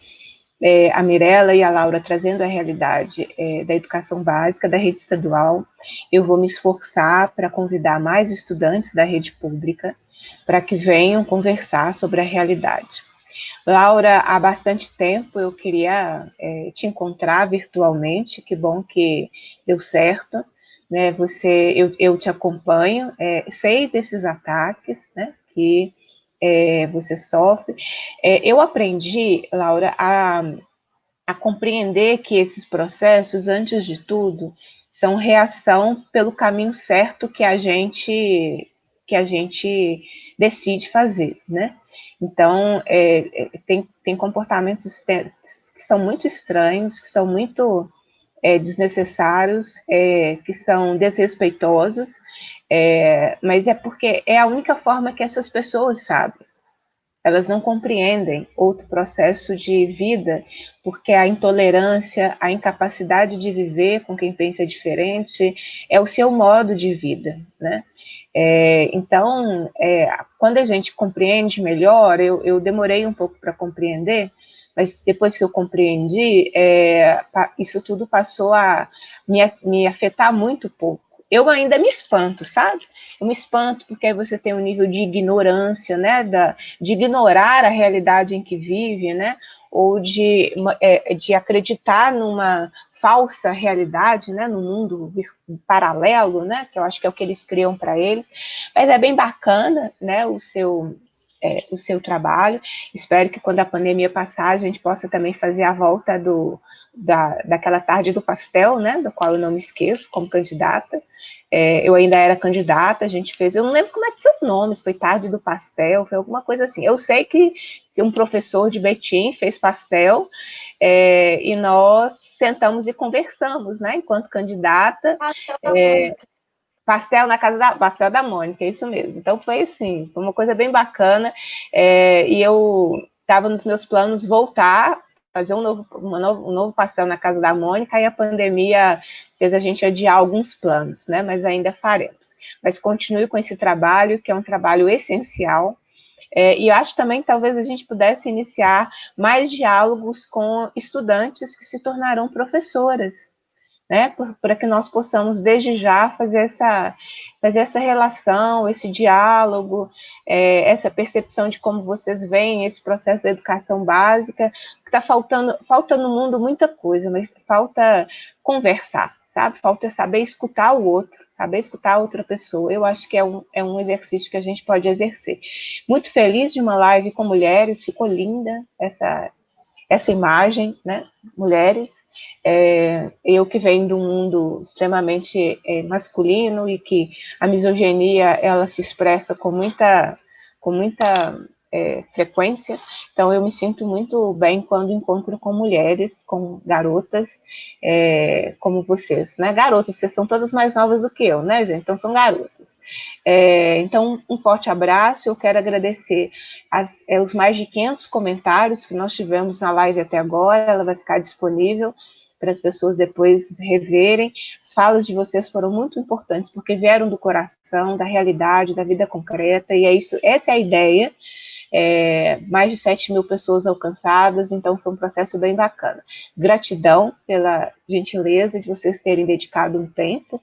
[SPEAKER 1] a Mirella e a Laura trazendo a realidade da educação básica da rede estadual. Eu vou me esforçar para convidar mais estudantes da rede pública para que venham conversar sobre a realidade. Laura, há bastante tempo eu queria te encontrar virtualmente, que bom que deu certo, né? Eu te acompanho, sei desses ataques, né, que você sofre. Eu aprendi, Laura, a compreender que esses processos, antes de tudo, são reação pelo caminho certo que a gente decide fazer, né? Então, tem comportamentos que são muito estranhos, que são muito desnecessários, que são desrespeitosos, mas é porque é a única forma que essas pessoas sabem. Elas não compreendem outro processo de vida, porque a intolerância, a incapacidade de viver com quem pensa diferente, é o seu modo de vida, né? Então, quando a gente compreende melhor, eu demorei um pouco para compreender, mas depois que eu compreendi, isso tudo passou a me afetar muito pouco. Eu ainda me espanto, sabe? Eu me espanto porque aí você tem um nível de ignorância, né? De ignorar a realidade em que vive, né? Ou de acreditar numa falsa realidade, né? No mundo paralelo, né? Que eu acho que é o que eles criam para eles. Mas é bem bacana, né? O seu trabalho. Espero que quando a pandemia passar, a gente possa também fazer a volta daquela tarde do pastel, né? Do qual eu não me esqueço como candidata. Eu ainda era candidata, a gente fez, eu não lembro como é que foi o nome, se foi tarde do pastel, foi alguma coisa assim. Eu sei que um professor de Betim fez pastel, e nós sentamos e conversamos, né? Enquanto candidata. Pastel da Mônica, é isso mesmo. Então foi assim, foi uma coisa bem bacana, e eu estava nos meus planos voltar, fazer um novo pastel na casa da Mônica, e a pandemia fez a gente adiar alguns planos, né? Mas ainda faremos. Mas continue com esse trabalho, que é um trabalho essencial, e eu acho também que talvez a gente pudesse iniciar mais diálogos com estudantes que se tornarão professoras, né, para que nós possamos, desde já, fazer essa relação, esse diálogo, essa percepção de como vocês veem esse processo da educação básica, que está faltando no mundo muita coisa, mas falta conversar, sabe? Falta saber escutar o outro, saber escutar a outra pessoa. Eu acho que é um exercício que a gente pode exercer. Muito feliz de uma live com mulheres, ficou linda essa imagem, né? Mulheres. Eu que venho de um mundo extremamente masculino e que a misoginia ela se expressa com muita frequência, então eu me sinto muito bem quando encontro com mulheres, com garotas como vocês, né? Garotas, vocês são todas mais novas do que eu, né, gente? Então são garotas. Então, um forte abraço. Eu quero agradecer os mais de 500 comentários que nós tivemos na live até agora. Ela vai ficar disponível para as pessoas depois reverem. As falas de vocês foram muito importantes, porque vieram do coração, da realidade, da vida concreta, e essa é a ideia. Mais de 7.000 pessoas alcançadas, então foi um processo bem bacana. Gratidão pela gentileza de vocês terem dedicado um tempo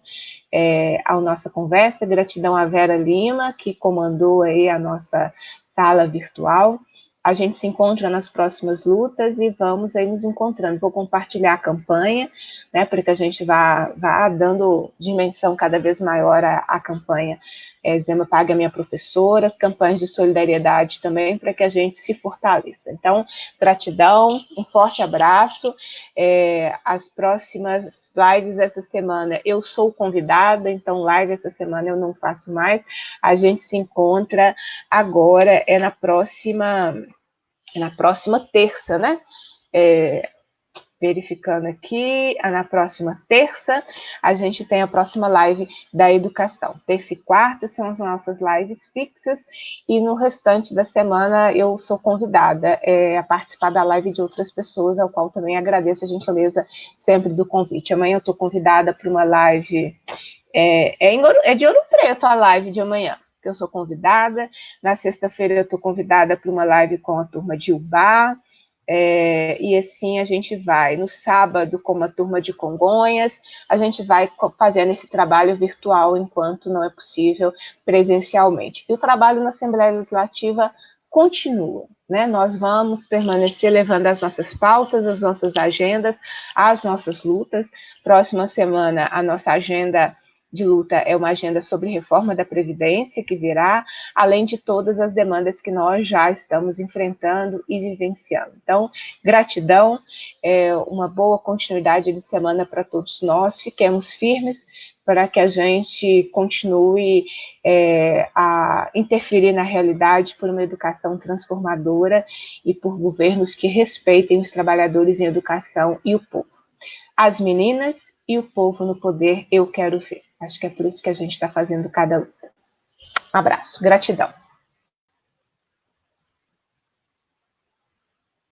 [SPEAKER 1] à nossa conversa, gratidão à Vera Lima, que comandou aí a nossa sala virtual. A gente se encontra nas próximas lutas e vamos aí nos encontrando. Vou compartilhar a campanha, né, para que a gente vá dando dimensão cada vez maior à campanha Zema Paga Minha Professora, as campanhas de solidariedade também, para que a gente se fortaleça. Então, gratidão, um forte abraço. As próximas lives essa semana, eu sou convidada, então live essa semana eu não faço mais. A gente se encontra agora, na próxima terça, né? Verificando aqui, na próxima terça, a gente tem a próxima live da educação. Terça e quarta são as nossas lives fixas, e no restante da semana eu sou convidada a participar da live de outras pessoas, ao qual também agradeço a gentileza sempre do convite. Amanhã eu estou convidada para uma live, de Ouro Preto a live de amanhã, que eu sou convidada. Na sexta-feira eu estou convidada para uma live com a turma de Ubá, e assim a gente vai. No sábado, com a turma de Congonhas, a gente vai fazendo esse trabalho virtual enquanto não é possível presencialmente. E o trabalho na Assembleia Legislativa continua, né? Nós vamos permanecer levando as nossas pautas, as nossas agendas, as nossas lutas. Próxima semana, a nossa agenda de luta é uma agenda sobre reforma da Previdência que virá, além de todas as demandas que nós já estamos enfrentando e vivenciando. Então, gratidão, uma boa continuidade de semana para todos nós, fiquemos firmes para que a gente continue a interferir na realidade por uma educação transformadora e por governos que respeitem os trabalhadores em educação e o povo. As meninas e o povo no poder, eu quero ver. Acho que é por isso que a gente está fazendo cada luta. Um abraço, gratidão.